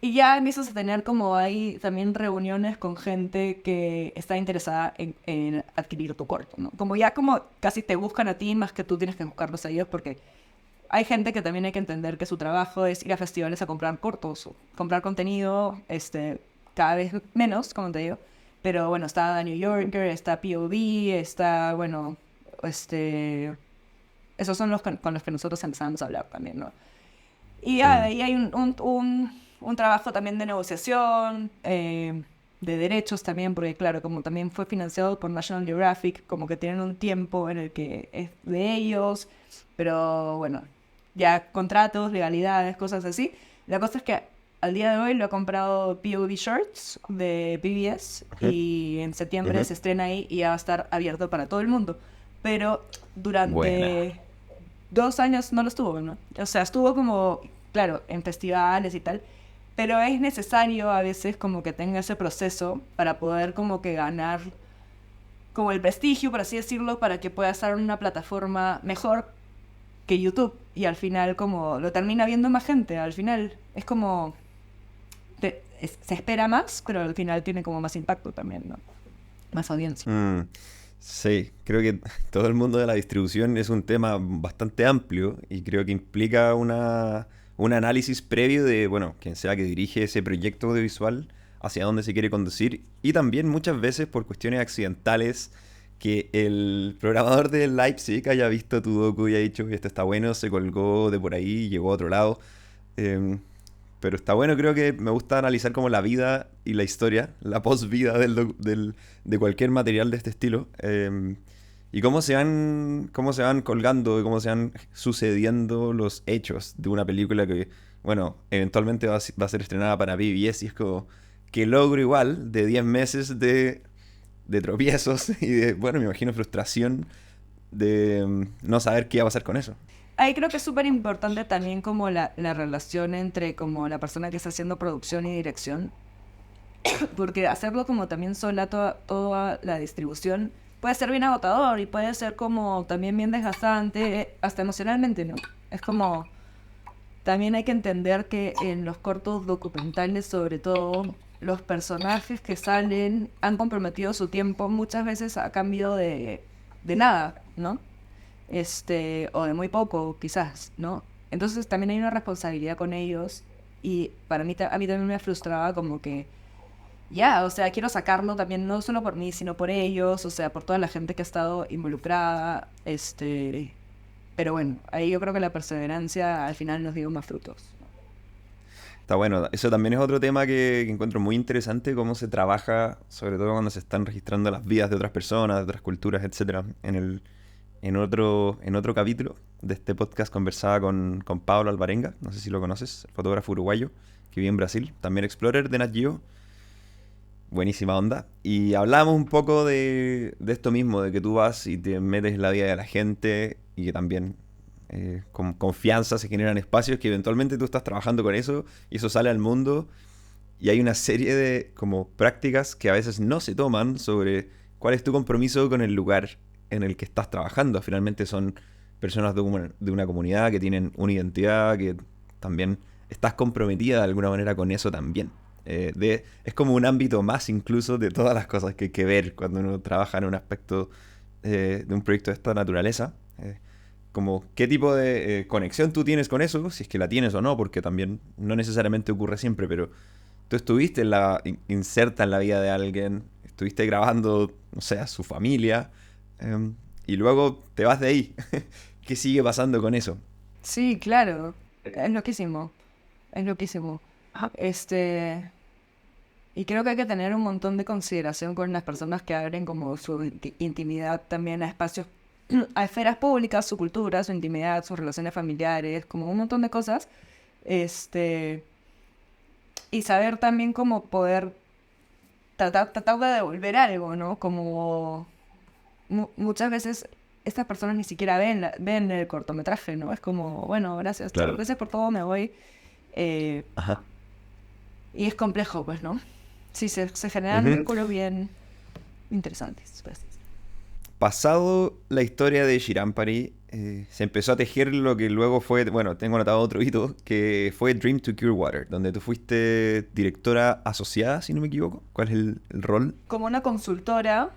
Y ya empiezas a tener como ahí también reuniones con gente que está interesada en adquirir tu corto, ¿no? Como ya como casi te buscan a ti más que tú tienes que buscarlos a ellos, porque hay gente que también hay que entender que su trabajo es ir a festivales a comprar cortos, o comprar contenido, cada vez menos, como te digo. Pero bueno, está The New Yorker, está POV, está, bueno, esos son los con los que nosotros empezamos a hablar también, ¿no? Y ahí hay un trabajo también de negociación, de derechos también, porque claro, como también fue financiado por National Geographic, como que tienen un tiempo en el que es de ellos, pero bueno, ya contratos, legalidades, cosas así. La cosa es que al día de hoy lo ha comprado POV Shorts de PBS y en septiembre se estrena ahí y ya va a estar abierto para todo el mundo. Pero Buena. durante 2 años no lo estuvo, ¿no? O sea, estuvo como, claro, en festivales y tal, pero es necesario a veces como que tenga ese proceso para poder como que ganar como el prestigio, por así decirlo, para que pueda estar en una plataforma mejor que YouTube. Y al final como lo termina viendo más gente, al final es como... se espera más, pero al final tiene como más impacto también, ¿no? más audiencia. Sí, creo que todo el mundo de la distribución es un tema bastante amplio y creo que implica un análisis previo de, bueno, quien sea que dirige ese proyecto audiovisual, hacia dónde se quiere conducir y también muchas veces por cuestiones accidentales que el programador de Leipzig haya visto tu docu y haya dicho que esto está bueno, se colgó de por ahí, llegó a otro lado. Em, pero está bueno, creo que me gusta analizar como la vida y la historia, la post-vida de cualquier material de este estilo. Y cómo se van colgando y cómo se van sucediendo los hechos de una película que, bueno, eventualmente va a ser estrenada para PBS y es como que logro igual de 10 meses de tropiezos y de, bueno, me imagino frustración de no saber qué iba a pasar con eso. Ahí creo que es súper importante también como la relación entre como la persona que está haciendo producción y dirección, porque hacerlo como también sola toda la distribución puede ser bien agotador y puede ser como también bien desgastante, hasta emocionalmente, ¿no? Es como, también hay que entender que en los cortos documentales, sobre todo, los personajes que salen han comprometido su tiempo muchas veces a cambio de nada, ¿no? O de muy poco, quizás, ¿no? Entonces también hay una responsabilidad con ellos y para mí, a mí también me frustraba como que, ya, o sea, quiero sacarlo también no solo por mí, sino por ellos, o sea, por toda la gente que ha estado involucrada, pero bueno, ahí yo creo que la perseverancia al final nos dio más frutos. Está bueno, eso también es otro tema que encuentro muy interesante, cómo se trabaja, sobre todo cuando se están registrando las vidas de otras personas, de otras culturas, etcétera. En otro capítulo de este podcast conversaba con Pablo Alvarenga, no sé si lo conoces, el fotógrafo uruguayo que vive en Brasil, también explorer de Nat Geo, buenísima onda. Y hablábamos un poco de esto mismo, de que tú vas y te metes en la vida de la gente y que también con confianza se generan espacios que eventualmente tú estás trabajando con eso y eso sale al mundo y hay una serie de como prácticas que a veces no se toman sobre cuál es tu compromiso con el lugar en el que estás trabajando. Finalmente son personas de una comunidad que tienen una identidad, que también estás comprometida de alguna manera con eso también. Es como un ámbito más incluso de todas las cosas que hay que ver cuando uno trabaja en un aspecto de un proyecto de esta naturaleza. Como qué tipo de conexión tú tienes con eso, si es que la tienes o no, porque también no necesariamente ocurre siempre, pero tú estuviste inserta en la vida de alguien, estuviste grabando, no sé, a su familia, y luego te vas de ahí. ¿Qué sigue pasando con eso? Sí, claro, es loquísimo, es loquísimo. Y creo que hay que tener un montón de consideración con las personas que abren como su intimidad también a espacios, a esferas públicas, su cultura, su intimidad, sus relaciones familiares, como un montón de cosas. Este, y saber también cómo poder tratar de devolver algo, ¿no? Como muchas veces estas personas ni siquiera ven el cortometraje, ¿no? Es como, bueno, gracias, chao, Claro. gracias por todo, me voy. Eh, Ajá. y es complejo, pues, ¿no? Sí, se generan Ujú. vínculos bien interesantes, pues. Pasado la historia de Shirampari, se empezó a tejer lo que luego fue, bueno, tengo anotado otro hito, que fue Dream to Cure Water, donde tú fuiste directora asociada, si no me equivoco. ¿Cuál es el rol? Como una consultora,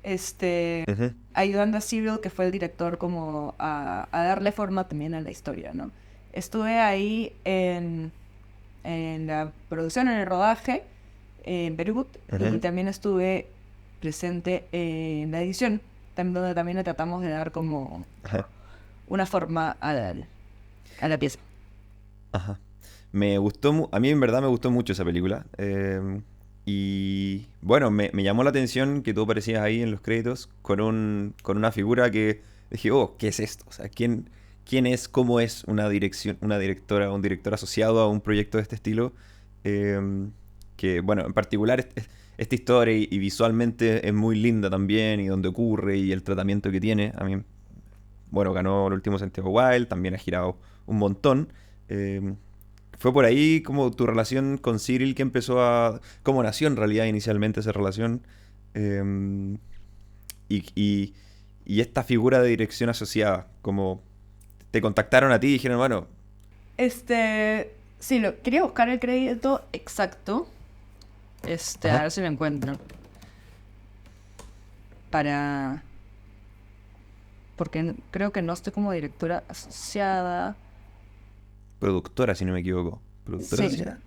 Ujú. ayudando a Cyril, que fue el director, como a darle forma también a la historia, ¿no? Estuve ahí en la producción, en el rodaje, en Beirut, y Ujú. también estuve presente en la edición, donde también le tratamos de dar como Ajá. una forma a la pieza. Ajá. Me gustó, a mí en verdad me gustó mucho esa película. Y bueno, me llamó la atención que tú aparecías ahí en los créditos con una figura que dije, oh, ¿qué es esto? O sea, ¿quién es, cómo es una directora, un director asociado a un proyecto de este estilo? Que bueno, en particular esta historia y visualmente es muy linda también y donde ocurre y el tratamiento que tiene. A mí, bueno, ganó el último Santiago Wild, también ha girado un montón. Eh, Fue por ahí como tu relación con Cyril que empezó a... Cómo nació en realidad inicialmente esa relación. eh, y, y- y esta figura de dirección asociada, como te contactaron a ti y dijeron, bueno, Sí, quería buscar el crédito exacto, a ajá, ver si lo encuentro. para... Porque creo que no estoy como directora asociada. Productora, si no me equivoco. Productora Sí. asociada.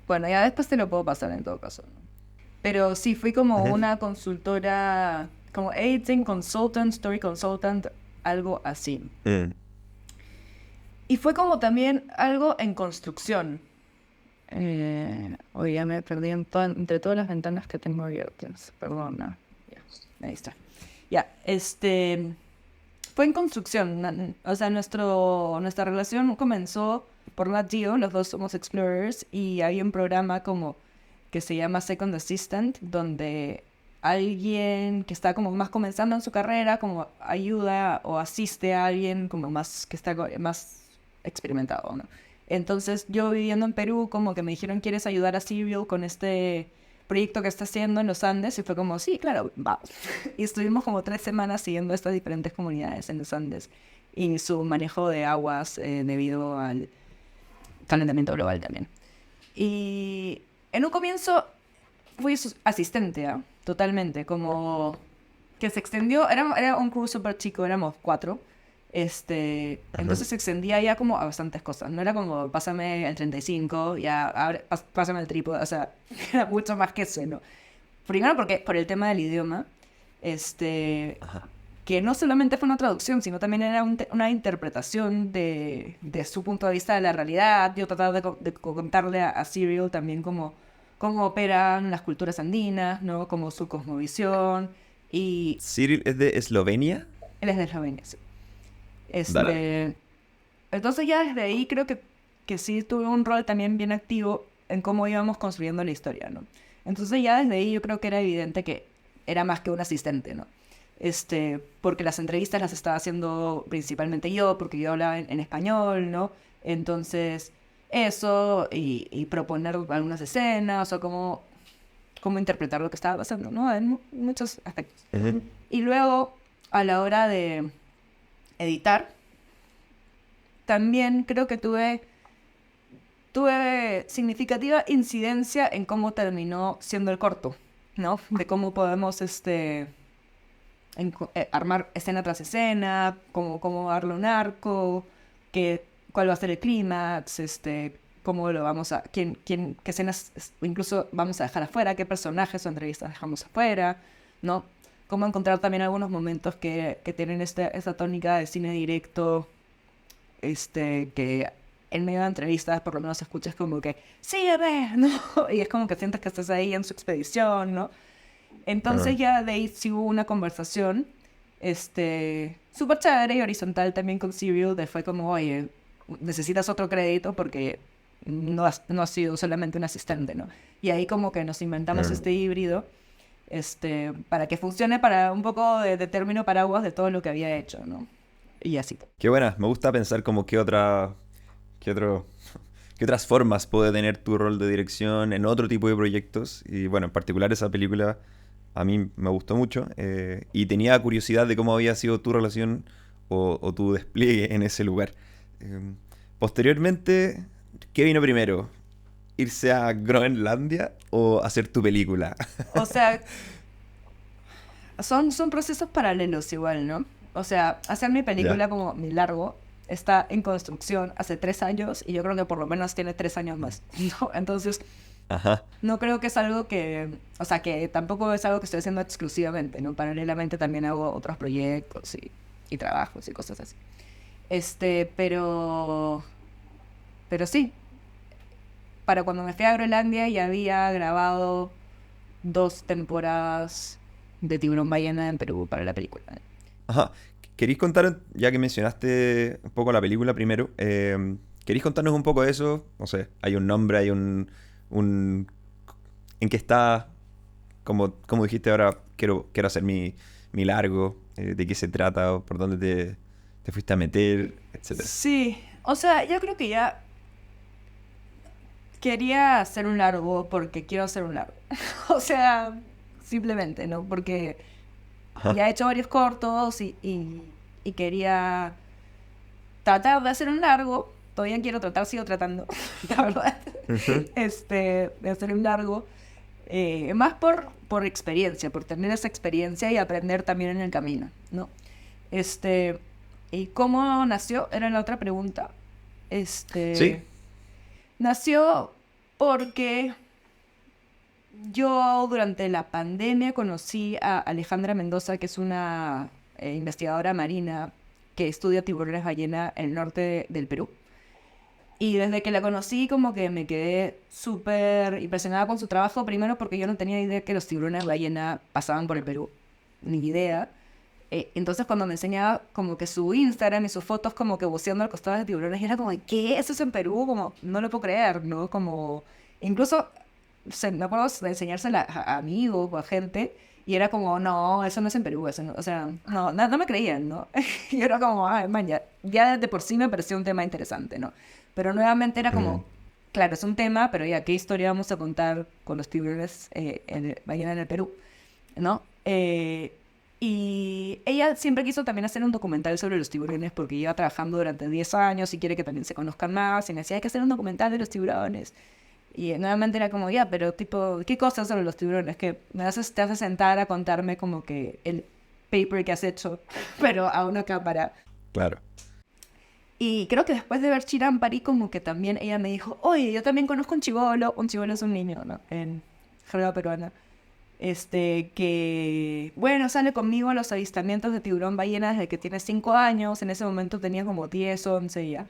Bueno, ya después te lo puedo pasar en todo caso, ¿no? Pero sí, fui como Ujú. una consultora, como editing consultant, story consultant, algo así. Mm. Y fue como también algo en construcción. Hoy ya me perdí entre todas las ventanas que tengo abiertas. Perdona. Ya, ahí está. Ya, fue en construcción. O sea, nuestra relación comenzó por Nat Geo, los dos somos explorers, y hay un programa como que se llama Second Assistant, donde alguien que está como más comenzando en su carrera, como ayuda o asiste a alguien como más que está más experimentado, ¿no? Entonces yo viviendo en Perú, como que me dijeron, ¿quieres ayudar a Serial con este proyecto que está haciendo en los Andes? Y fue como, sí, claro, vamos. Y estuvimos como 3 semanas siguiendo estas diferentes comunidades en los Andes y su manejo de aguas debido al calentamiento global también. Y en un comienzo fui su asistente, ¿ah? Totalmente, como que se extendió, era un crew súper chico, éramos 4. Ajá. Entonces se extendía ya como a bastantes cosas. No era como, pásame el 35, ya, pásame el trípode, o sea, era mucho más que eso, ¿no? Primero porque por el tema del idioma, Ajá. que no solamente fue una traducción, sino también era una interpretación de su punto de vista de la realidad. Yo trataba de contarle a Serial también cómo operan las culturas andinas, ¿no? Como su cosmovisión. Y Cyril es de Eslovenia. él es de Eslovenia, sí. Dale. Este, entonces ya desde ahí creo que sí tuve un rol también bien activo en cómo íbamos construyendo la historia, ¿no? Entonces ya desde ahí yo creo que era evidente que era más que un asistente, ¿no? Porque las entrevistas las estaba haciendo principalmente yo, porque yo hablaba en español, ¿no? Entonces, eso, y proponer algunas escenas, o cómo interpretar lo que estaba pasando, ¿no? En muchos aspectos. Ujú. Y luego, a la hora de editar, también creo que tuve significativa incidencia en cómo terminó siendo el corto, ¿no? De cómo podemos, armar escena tras escena, cómo darle un arco, cuál va a ser el clímax, cómo lo vamos a, qué escenas incluso vamos a dejar afuera, qué personajes o entrevistas dejamos afuera, ¿no? Cómo encontrar también algunos momentos que tienen esta tónica de cine directo, que en medio de entrevistas por lo menos escuchas como que, sígueme, ¿no? Y es como que sientes que estás ahí en su expedición, ¿no? Ah. Entonces ya de ahí sí hubo una conversación, súper chévere y horizontal también con Serial, de fue como, oye, necesitas otro crédito porque no has sido solamente un asistente, ¿no? Y ahí como que nos inventamos Ah. este híbrido, para que funcione para un poco de término paraguas de todo lo que había hecho, ¿no? Y así. Qué buena. Me gusta pensar como qué otro, qué otras formas puede tener tu rol de dirección en otro tipo de proyectos. Y bueno, en particular esa película a mí me gustó mucho y tenía curiosidad de cómo había sido tu relación o tu despliegue en ese lugar. Eh, Posteriormente, ¿qué vino primero? ¿Irse a Groenlandia o hacer tu película? O sea, son procesos paralelos igual, ¿no? O sea, hacer mi Ya. película como mi largo está en construcción hace 3 años y yo creo que por lo menos tiene 3 años más, ¿no? Entonces, Ajá. no creo que es algo o sea, que tampoco es algo que estoy haciendo exclusivamente, ¿no? Paralelamente también hago otros proyectos y trabajos y cosas así. Pero sí, para cuando me fui a Groenlandia ya había grabado 2 temporadas de Tiburón Ballena en Perú para la película. Ajá. ¿Queréis contar, ya que mencionaste un poco la película primero, ¿queréis contarnos un poco de eso? No sé, hay un nombre, un ¿en qué está? Como dijiste ahora, quiero hacer mi largo, de qué se trata, o por dónde te fuiste a meter, etcétera. Sí, o sea, yo creo que ya quería hacer un largo porque quiero hacer un largo. O sea, simplemente, ¿no? Porque Ajá. ya he hecho varios cortos y quería tratar de hacer un largo. Todavía quiero tratar, sigo tratando, la verdad, Ujú. de hacer un largo. Más por experiencia, por tener esa experiencia y aprender también en el camino, ¿no? ¿Y cómo nació? Era la otra pregunta. Sí, Nació porque yo durante la pandemia conocí a Alejandra Mendoza, que es una investigadora marina que estudia tiburones ballena en el norte del Perú. Y desde que la conocí como que me quedé súper impresionada con su trabajo, primero porque yo no tenía idea que los tiburones ballena pasaban por el Perú, ni idea. Entonces cuando me enseñaba como que su Instagram y sus fotos como que buceando al costado de tiburones, era como, ¿qué? ¿Eso es en Perú? Como, no lo puedo creer, ¿no? Como, incluso me acuerdo de enseñársela a amigos o a gente, y era como, no, eso no es en Perú, eso no, o sea, no me creían, ¿no? Y era como, ay, man, ya de por sí me pareció un tema interesante, ¿no? Pero nuevamente era mm, como, claro, es un tema, pero ya, ¿qué historia vamos a contar con los tiburones ballena en el Perú? ¿No? Y ella siempre quiso también hacer un documental sobre los tiburones porque lleva trabajando durante 10 años y quiere que también se conozcan más. Y me decía, hay que hacer un documental de los tiburones. Y nuevamente era como, ya, pero tipo, ¿qué cosas sobre los tiburones? Que te haces sentar a contarme como que el paper que has hecho, pero a una cámara. claro. Y creo que después de ver Chirampari, como que también ella me dijo, oye, yo también conozco un chibolo es un niño, ¿no? En jerga peruana. Que, bueno, sale conmigo a los avistamientos de tiburón ballena desde que tiene 5 años, en ese momento tenía como 10, 11 ya.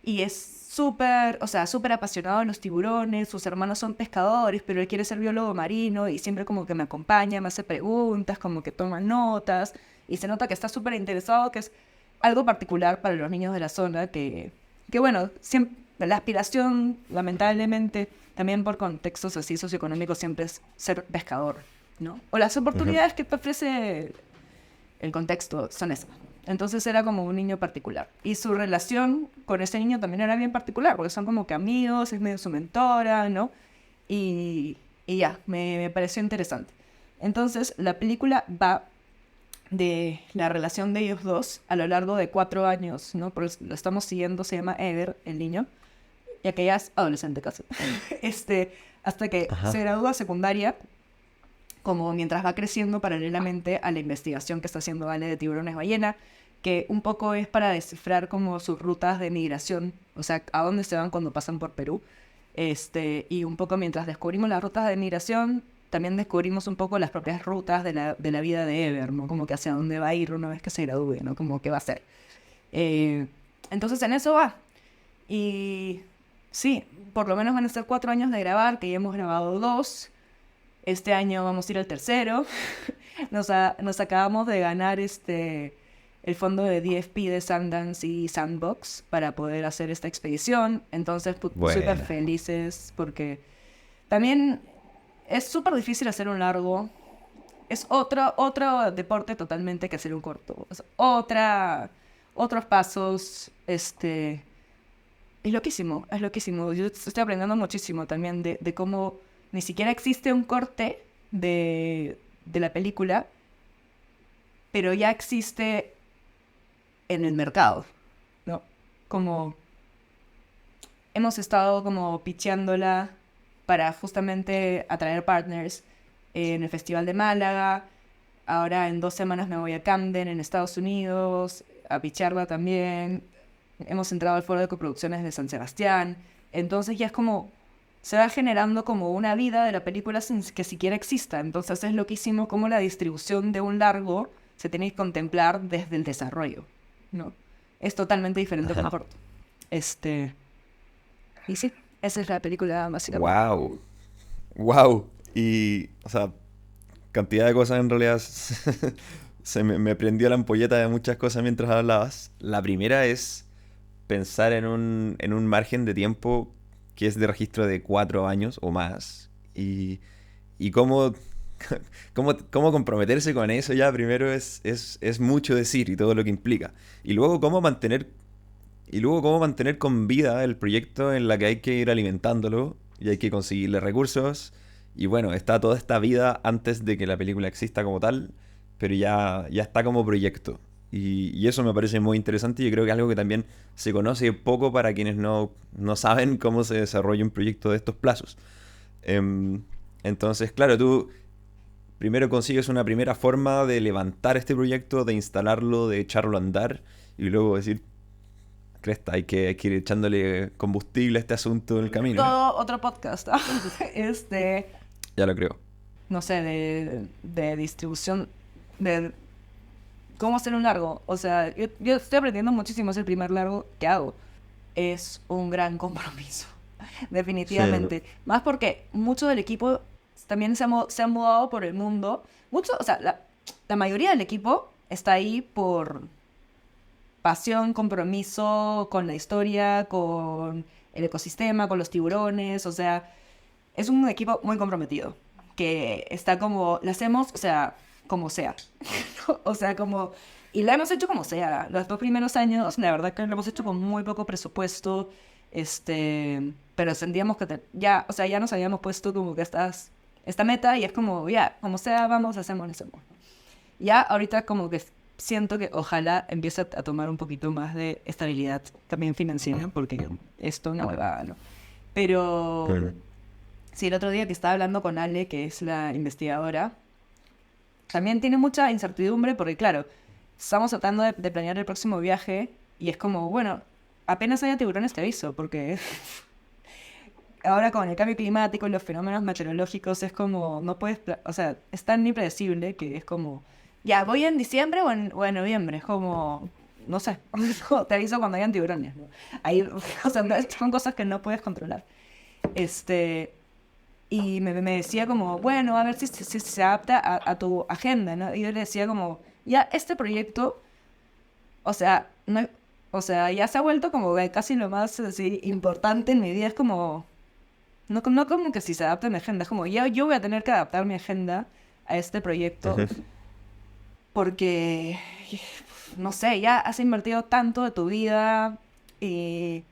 Y es súper, o sea, súper apasionado de los tiburones, sus hermanos son pescadores, pero él quiere ser biólogo marino y siempre como que me acompaña, me hace preguntas, como que toma notas, y se nota que está súper interesado, que es algo particular para los niños de la zona, que bueno, siempre, la aspiración, lamentablemente, también por contextos así socioeconómicos, siempre es ser pescador, ¿no? O las Ujú. oportunidades que te ofrece el contexto son esas. Entonces era como un niño particular. Y su relación con ese niño también era bien particular, porque son como que amigos, es medio su mentora, ¿no? Y ya, me pareció interesante. Entonces la película va de la relación de ellos dos a lo largo de 4 años, ¿no? Porque lo estamos siguiendo, se llama Ever, el niño, ya que ya es adolescente casi. Hasta que se Ajá. gradúa secundaria, como mientras va creciendo paralelamente a la investigación que está haciendo Vale de tiburones ballena, que un poco es para descifrar como sus rutas de migración, o sea, a dónde se van cuando pasan por Perú. Y un poco mientras descubrimos las rutas de migración, también descubrimos un poco las propias rutas de la vida de Ever, ¿no? Como que hacia dónde va a ir una vez que se gradúe, ¿no? Como qué va a hacer. Eh, entonces en eso va. Y sí, por lo menos van a ser 4 años de grabar, que ya hemos grabado 2. Este año vamos a ir al tercero. Nos acabamos de ganar el fondo de DFP de Sundance y Sandbox para poder hacer esta expedición. Entonces, súper Buena. felices porque también es súper difícil hacer un largo. Es otro deporte totalmente que hacer un corto. O sea, otros pasos. Es loquísimo, es loquísimo. Yo estoy aprendiendo muchísimo también de cómo ni siquiera existe un corte de la película, pero ya existe en el mercado, ¿no? Como hemos estado como pitcheándola para justamente atraer partners en el Festival de Málaga. Ahora en 2 semanas me voy a Camden, en Estados Unidos, a pitcharla también. Hemos entrado al foro de coproducciones de San Sebastián. Entonces ya es como, se va generando como una vida de la película sin que siquiera exista. Entonces es loquísimo como la distribución de un largo se tiene que contemplar desde el desarrollo, ¿no? Es totalmente diferente a un corto. Este, y sí, esa es la película básicamente. Wow. Wow. Y, o sea, cantidad de cosas en realidad. Me prendió la ampolleta de muchas cosas mientras hablabas. La primera es pensar en un margen de tiempo que es de registro de 4 años o más. Y cómo, cómo comprometerse con eso ya primero es mucho decir y todo lo que implica. Y luego cómo mantener con vida el proyecto en la que hay que ir alimentándolo y hay que conseguirle recursos. Y bueno, está toda esta vida antes de que la película exista como tal, pero ya está como proyecto. Y eso me parece muy interesante y yo creo que es algo que también se conoce poco para quienes no saben cómo se desarrolla un proyecto de estos plazos. Em, Entonces, claro, tú primero consigues una primera forma de levantar este proyecto, de instalarlo, de echarlo a andar y luego decir, cresta, hay que ir echándole combustible a este asunto en el camino. Todo otro podcast, este, Ya lo creo. no sé, de distribución, de cómo hacer un largo. O sea, yo estoy aprendiendo muchísimo, es el primer largo que hago. Es un gran compromiso, Sí. definitivamente. Más porque mucho del equipo también se han mudado por el mundo. Mucho, o sea, la mayoría del equipo está ahí por pasión, compromiso con la historia, con el ecosistema, con los tiburones. O sea, es un equipo muy comprometido, que está como, lo hacemos, o sea, como sea. O sea, como, y lo hemos hecho como sea. Los 2 primeros años, la verdad que lo hemos hecho con muy poco presupuesto, pero sentíamos que ya, o sea, ya nos habíamos puesto como que esta meta y es como, ya, como sea, vamos, hacemos. Ya ahorita como que siento que ojalá empiece a tomar un poquito más de estabilidad también financiera, porque esto no me va, ¿no? Pero Claro. sí, el otro día que estaba hablando con Ale, que es la investigadora, también tiene mucha incertidumbre porque, claro, estamos tratando de planear el próximo viaje y es como, bueno, apenas haya tiburones te aviso, porque ahora con el cambio climático y los fenómenos meteorológicos es como, no puedes, o sea, es tan impredecible que es como, ya, voy en diciembre o en noviembre, es como, no sé, te aviso cuando hayan tiburones, ¿no? Ahí, o sea, son cosas que no puedes controlar. Este, y me decía como, bueno, a ver si se adapta a tu agenda, ¿no? Y yo le decía como, ya, este proyecto, o sea, no, o sea, ya se ha vuelto como que casi lo más así importante en mi vida, es como, no como que si se adapta a mi agenda, es como, yo voy a tener que adaptar mi agenda a este proyecto Ujú. porque, no sé, ya has invertido tanto de tu vida y,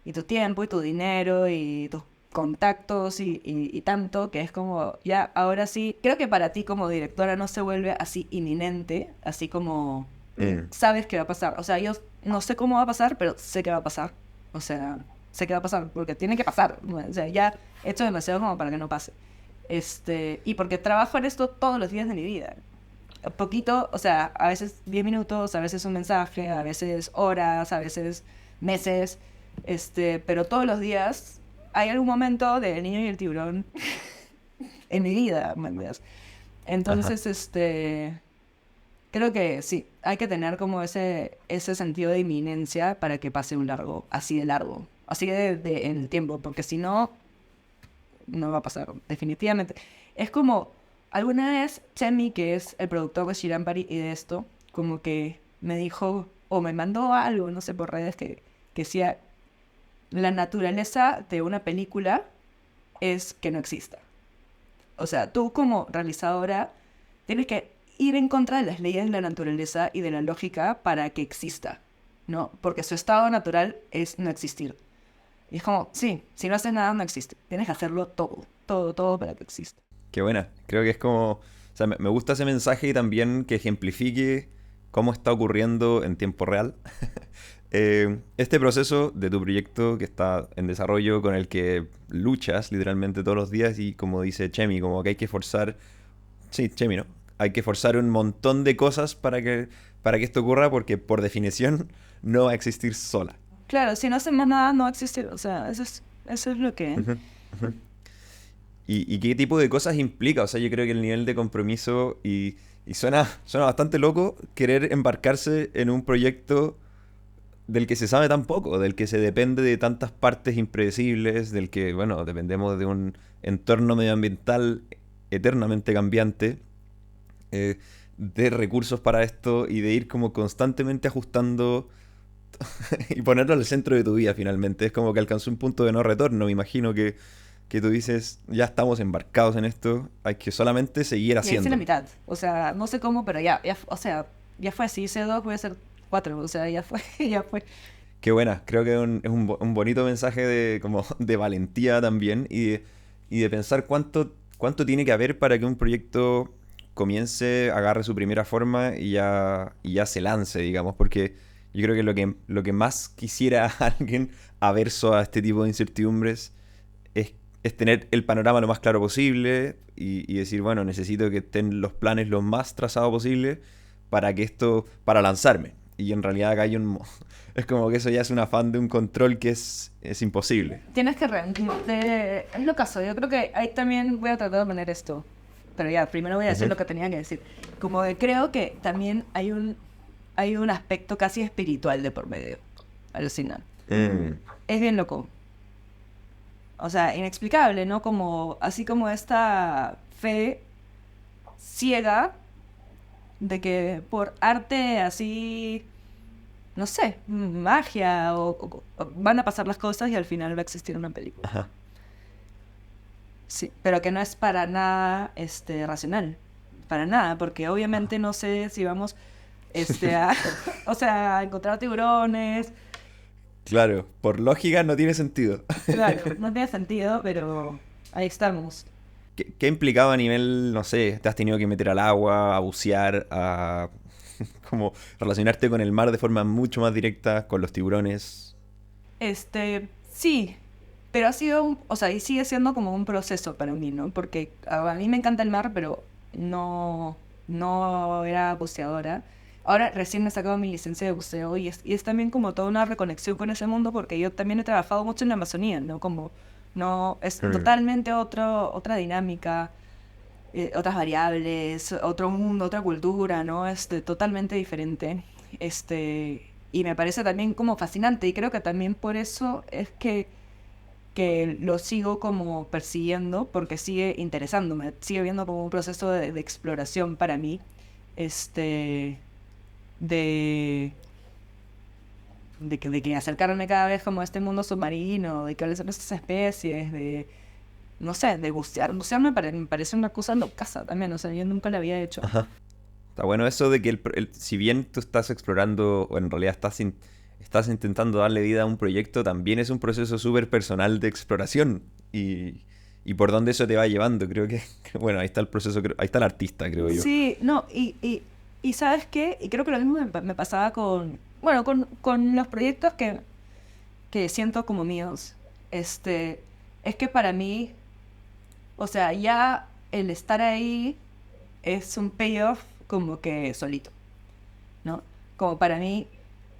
y tu tiempo y tu dinero y tus contactos y tanto que es como, ya, ahora sí, creo que para ti como directora no se vuelve así inminente, así como Mm. sabes que va a pasar. O sea, yo no sé cómo va a pasar, pero sé que va a pasar. O sea, sé que va a pasar porque tiene que pasar. O sea, ya he hecho demasiado como para que no pase. Y porque trabajo en esto todos los días de mi vida. Poquito, o sea, a veces 10 minutos, a veces un mensaje, a veces horas, a veces meses, pero todos los días hay algún momento del niño y el tiburón en mi vida, ¿me entiendes? Ajá. Entonces, creo que sí, hay que tener como ese sentido de inminencia para que pase un largo, así en el tiempo, porque si no, no va a pasar, definitivamente. Es como, alguna vez Chemi, que es el productor de Shirampari y de esto, como que me dijo, o me mandó algo, no sé, por redes, que decía, la naturaleza de una película es que no exista. O sea, tú como realizadora tienes que ir en contra de las leyes de la naturaleza y de la lógica para que exista, ¿no? Porque su estado natural es no existir. Y es como, sí, si no haces nada, no existe. Tienes que hacerlo todo para que exista. Qué buena. Creo que es como... O sea, me gusta ese mensaje y también que ejemplifique cómo está ocurriendo en tiempo real este proceso de tu proyecto que está en desarrollo, con el que luchas literalmente todos los días y como dice Chemi, como que hay que forzar... Sí, Chemi, ¿no? Hay que forzar un montón de cosas para que esto ocurra porque por definición no va a existir sola. Claro, si no hacemos nada, no va a existir. O sea, eso es lo que... Ujú, ujú. ¿Y qué tipo de cosas implica? O sea, yo creo que el nivel de compromiso y suena bastante loco querer embarcarse en un proyecto del que se sabe tan poco, del que se depende de tantas partes impredecibles, del que, bueno, dependemos de un entorno medioambiental eternamente cambiante, eh, de recursos para esto y de ir como constantemente ajustando y ponerlo al centro de tu vida finalmente. Es como que alcanzó un punto de no retorno, me imagino que tú dices, ya estamos embarcados en esto, hay que solamente seguir Ya hice la haciéndolo. mitad. O sea, no sé cómo, pero o sea, ya fue. Si hice 2, voy a hacer 4. O sea, ya fue, ya fue. Qué buena, creo que es un bonito mensaje de, como, de valentía también y de pensar cuánto tiene que haber para que un proyecto comience, agarre su primera forma y ya se lance, digamos, porque yo creo que lo que más quisiera alguien averso a este tipo de incertidumbres es es tener el panorama lo más claro posible y decir, bueno, necesito que estén los planes lo más trazados posible para lanzarme. Y en realidad acá hay es como que eso ya es un afán de un control que es imposible. Tienes que rendirte. Es lo caso. Yo creo que ahí también voy a tratar de poner esto. Pero ya, primero voy a decir lo que tenía que decir. Como que creo que también hay un aspecto casi espiritual de por medio. Alucinante. Es bien loco. O sea, inexplicable, ¿no? Como, así como esta fe ciega de que por arte así, no sé, magia o van a pasar las cosas y al final va a existir una película. Ajá. Sí, pero que no es para nada racional. Para nada, porque obviamente no sé si vamos o sea, a encontrar tiburones. Claro, por lógica no tiene sentido. Claro, no tiene sentido, pero ahí estamos. ¿Qué implicaba a nivel, no sé, te has tenido que meter al agua, a bucear, a como relacionarte con el mar de forma mucho más directa, con los tiburones? Sí, pero ha sido, o sea, y sigue siendo como un proceso para mí, ¿no? Porque a mí me encanta el mar, pero no era buceadora. Ahora recién me he sacado mi licencia de buceo y es también como toda una reconexión con ese mundo porque yo también he trabajado mucho en la Amazonía, ¿no? Como, no, es totalmente otra dinámica, otras variables, otro mundo, otra cultura, ¿no? Totalmente diferente. Y me parece también como fascinante y creo que también por eso es que lo sigo como persiguiendo porque sigue interesándome, sigue viendo como un proceso de exploración para mí, de, de que acercarme cada vez como a este mundo submarino, de cuáles son esas especies, no sé, de bucear. Bucear me parece una cosa locaza también, o sea, yo nunca la había hecho. Ajá. Está bueno eso de que si bien tú estás explorando, o en realidad estás intentando darle vida a un proyecto, también es un proceso súper personal de exploración. Y por dónde eso te va llevando, creo que, bueno, ahí está el proceso, ahí está el artista, creo yo. Sí, no, y ¿sabes qué? Y creo que lo mismo me pasaba bueno, con los proyectos que siento como míos. Es que para mí, o sea, ya el estar ahí es un payoff como que solito, ¿no? Como para mí,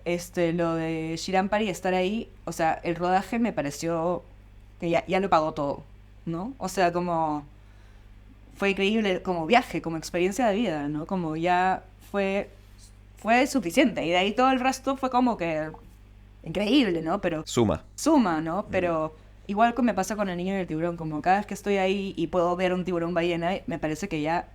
lo de Shirampari, estar ahí, o sea, el rodaje me pareció que ya lo pagó todo, ¿no? O sea, como fue increíble como viaje, como experiencia de vida, ¿no? Como ya fue suficiente y de ahí todo el resto fue como que increíble, ¿no? Pero suma, ¿no? Pero igual que me pasa con el niño y el tiburón, como cada vez que estoy ahí y puedo ver un tiburón ballena, me parece que ya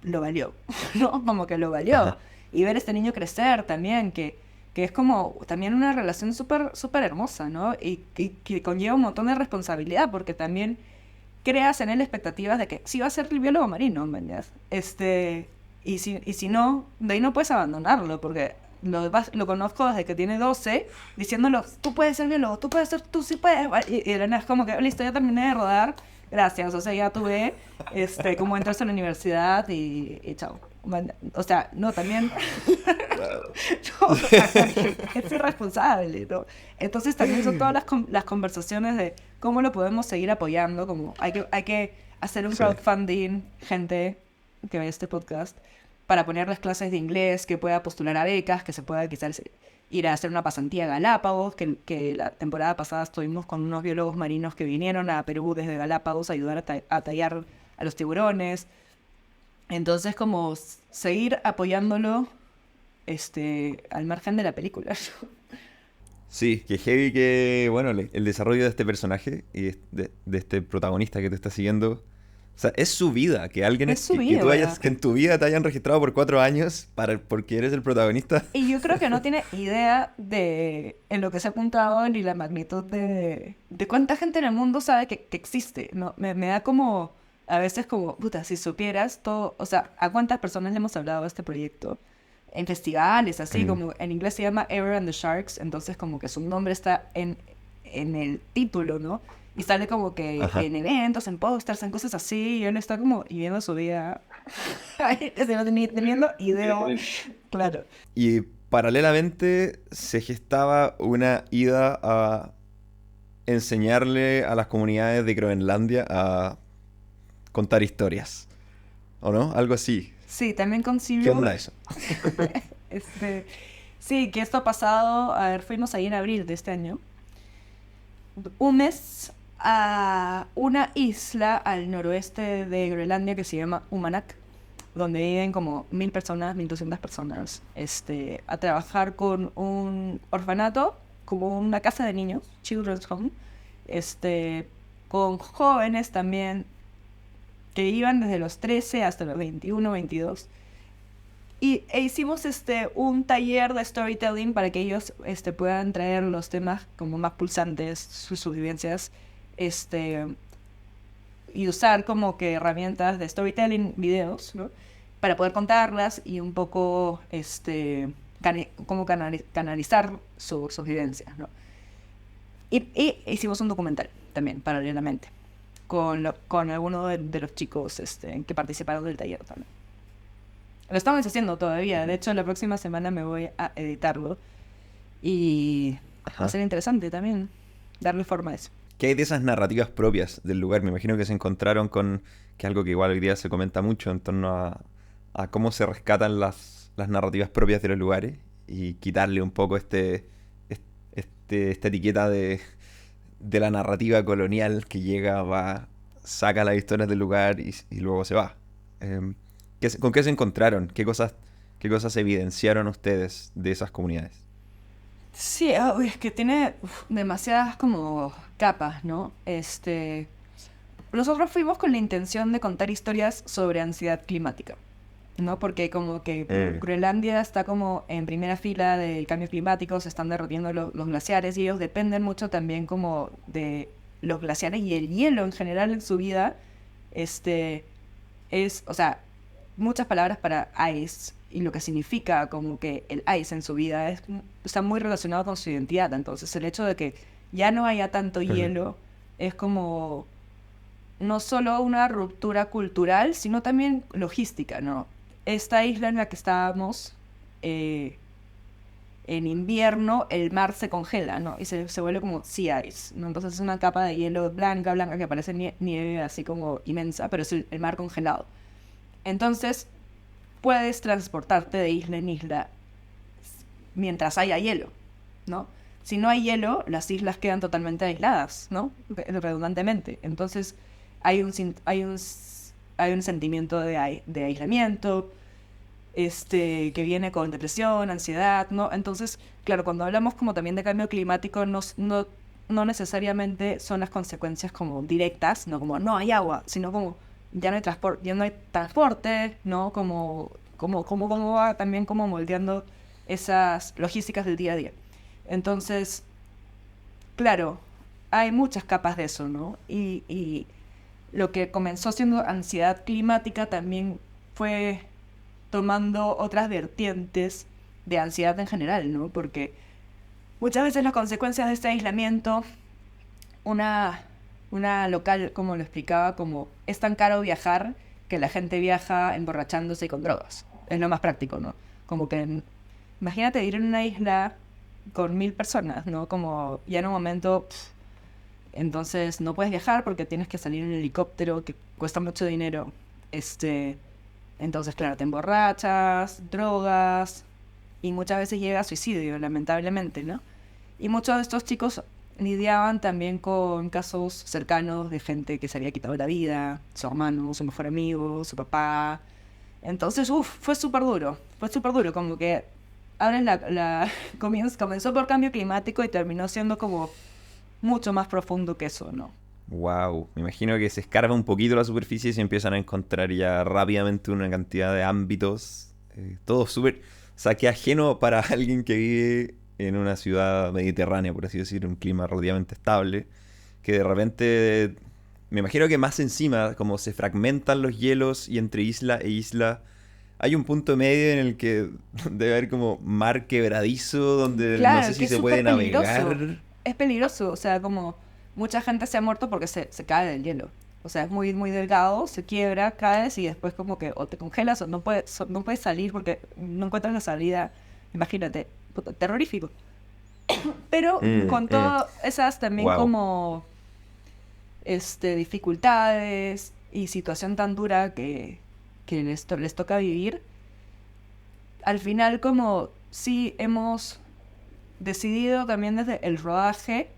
lo valió, ¿no? Como que lo valió. Ajá. Y ver a este niño crecer también, que es como también una relación súper súper hermosa, ¿no? Y que conlleva un montón de responsabilidad, porque también creas en él expectativas de que sí va a ser el biólogo marino, ¿me entiendes? Y si no, de ahí no puedes abandonarlo, porque lo conozco desde que tiene 12, diciéndolo, tú puedes ser biólogo, tú sí puedes. Y Elena es como que, listo, ya terminé de rodar, gracias, o sea, ya tuve como entras a la universidad y chao. O sea, no, también no, es irresponsable, ¿no? Entonces también son todas las conversaciones de cómo lo podemos seguir apoyando, como hay que hacer un crowdfunding, gente que ve este podcast, para ponerles clases de inglés, que pueda postular a becas, que se pueda quizás ir a hacer una pasantía a Galápagos, que la temporada pasada estuvimos con unos biólogos marinos que vinieron a Perú desde Galápagos a ayudar a tallar a los tiburones. Entonces, como seguir apoyándolo al margen de la película. Sí, que heavy que, bueno, el desarrollo de este personaje y de este protagonista que te está siguiendo. O sea, es su vida, que alguien Es su que vida, tú ¿verdad? que en tu vida te hayan registrado por 4 años porque eres el protagonista. Y yo creo que no tiene idea en lo que se ha apuntado ni la magnitud de cuánta gente en el mundo sabe que existe, ¿no? Me da como, a veces como, puta, si supieras todo, o sea, a cuántas personas le hemos hablado de este proyecto. En festivales, así Mm. como en inglés se llama Ever and the Sharks, entonces como que su nombre está en el título, ¿no? Y sale como que Ajá. en eventos, en pósters, en cosas así, y él está como viviendo su vida, teniendo idea, claro. Y paralelamente se gestaba una ida enseñarle a las comunidades de Groenlandia a contar historias. ¿O no? Algo así. Sí, también ¿Qué concibió. onda eso? Este, sí, que esto ha pasado, a ver, fuimos ahí en abril de este año, un mes a una isla al noroeste de Groenlandia que se llama Umanak, donde viven como 1000 personas, 1200 personas, a trabajar con un orfanato, como una casa de niños, Children's Home, con jóvenes también que iban desde los 13 hasta los 21, 22. E hicimos un taller de storytelling para que ellos puedan traer los temas como más pulsantes, sus vivencias, y usar como que herramientas de storytelling, videos, ¿no? Para poder contarlas y un poco como canalizar sus vivencias, ¿no? Y hicimos un documental también, paralelamente, con algunos de los chicos que participaron del taller también. Lo estamos haciendo todavía. De hecho, la próxima semana me voy a editarlo. Y va a ser interesante también darle forma a eso. ¿Qué hay de esas narrativas propias del lugar? Me imagino que se encontraron con, que es algo que igual hoy día se comenta mucho en torno a cómo se rescatan las narrativas propias de los lugares y quitarle un poco esta etiqueta de la narrativa colonial que llega, va, saca las historias del lugar y luego se va. ¿Con qué se encontraron? ¿Qué cosas evidenciaron ustedes de esas comunidades? Sí, es que tiene demasiadas como capas, ¿no? Nosotros fuimos con la intención de contar historias sobre ansiedad climática, ¿no? Porque como que Groenlandia está como en primera fila del cambio climático, se están derritiendo los glaciares y ellos dependen mucho también como de los glaciares y el hielo en general en su vida, o sea, muchas palabras para ice y lo que significa como que el ice en su vida está muy relacionado con su identidad. Entonces el hecho de que ya no haya tanto hielo es como no solo una ruptura cultural, sino también logística, ¿no? Esta isla en la que estábamos, en invierno el mar se congela, ¿no? Y se vuelve como sea ice, ¿no? Entonces es una capa de hielo blanca, que parece nieve así como inmensa, pero es el mar congelado. Entonces, puedes transportarte de isla en isla mientras haya hielo, ¿no? Si no hay hielo, las islas quedan totalmente aisladas, ¿no? Redundantemente. Entonces, hay un sentimiento de aislamiento, que viene con depresión, ansiedad, ¿no? Entonces, claro, cuando hablamos como también de cambio climático, no necesariamente son las consecuencias como directas, no como no hay agua, sino como ya no hay transporte, ¿no? Como va también como moldeando esas logísticas del día a día. Entonces, claro, hay muchas capas de eso, ¿no? Y lo que comenzó siendo ansiedad climática también fue tomando otras vertientes de ansiedad en general, ¿no? Porque muchas veces las consecuencias de este aislamiento, una local, como lo explicaba, como es tan caro viajar que la gente viaja emborrachándose y con drogas. Es lo más práctico, ¿no? Como que, imagínate ir en una isla con 1000 personas, ¿no? Como ya en un momento, entonces no puedes viajar porque tienes que salir en helicóptero, que cuesta mucho dinero. Entonces, claro, te emborrachas, drogas, y muchas veces llega a suicidio, lamentablemente, ¿no? Y muchos de estos chicos lidiaban también con casos cercanos de gente que se había quitado la vida, su hermano, su mejor amigo, su papá. Entonces, fue súper duro, como que ahora comenzó por cambio climático y terminó siendo como mucho más profundo que eso, ¿no? Wow, me imagino que se escarba un poquito la superficie y se empiezan a encontrar ya rápidamente una cantidad de ámbitos, todo súper, o sea, que ajeno para alguien que vive en una ciudad mediterránea, por así decir, un clima relativamente estable, que de repente, me imagino que más encima, como se fragmentan los hielos y entre isla e isla, hay un punto medio en el que debe haber como mar quebradizo, donde no Claro, sé que si es se puede súper peligroso. navegar. Es peligroso, o sea, como mucha gente se ha muerto porque se cae del hielo. O sea, es muy, muy delgado, se quiebra, caes y después como que o te congelas o no puedes salir porque no encuentras la salida. Imagínate, puta, terrorífico. Pero con todas esas también Wow. como dificultades y situación tan dura que les toca vivir, al final como sí hemos decidido también desde el rodaje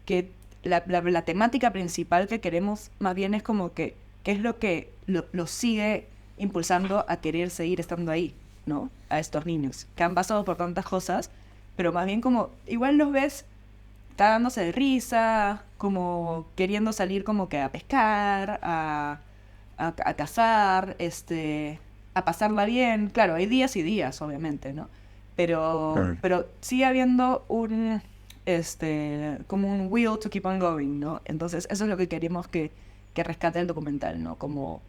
que la temática principal que queremos más bien es como que es lo que lo sigue impulsando a querer seguir estando ahí, ¿no? A estos niños que han pasado por tantas cosas, pero más bien como igual los ves dándose de risa, como queriendo salir como que a pescar, a cazar, a pasarla bien. Claro, hay días y días, obviamente, ¿no? Claro. Pero sigue habiendo como un will to keep on going, ¿no? Entonces, eso es lo que queremos que rescate el documental, ¿no? Como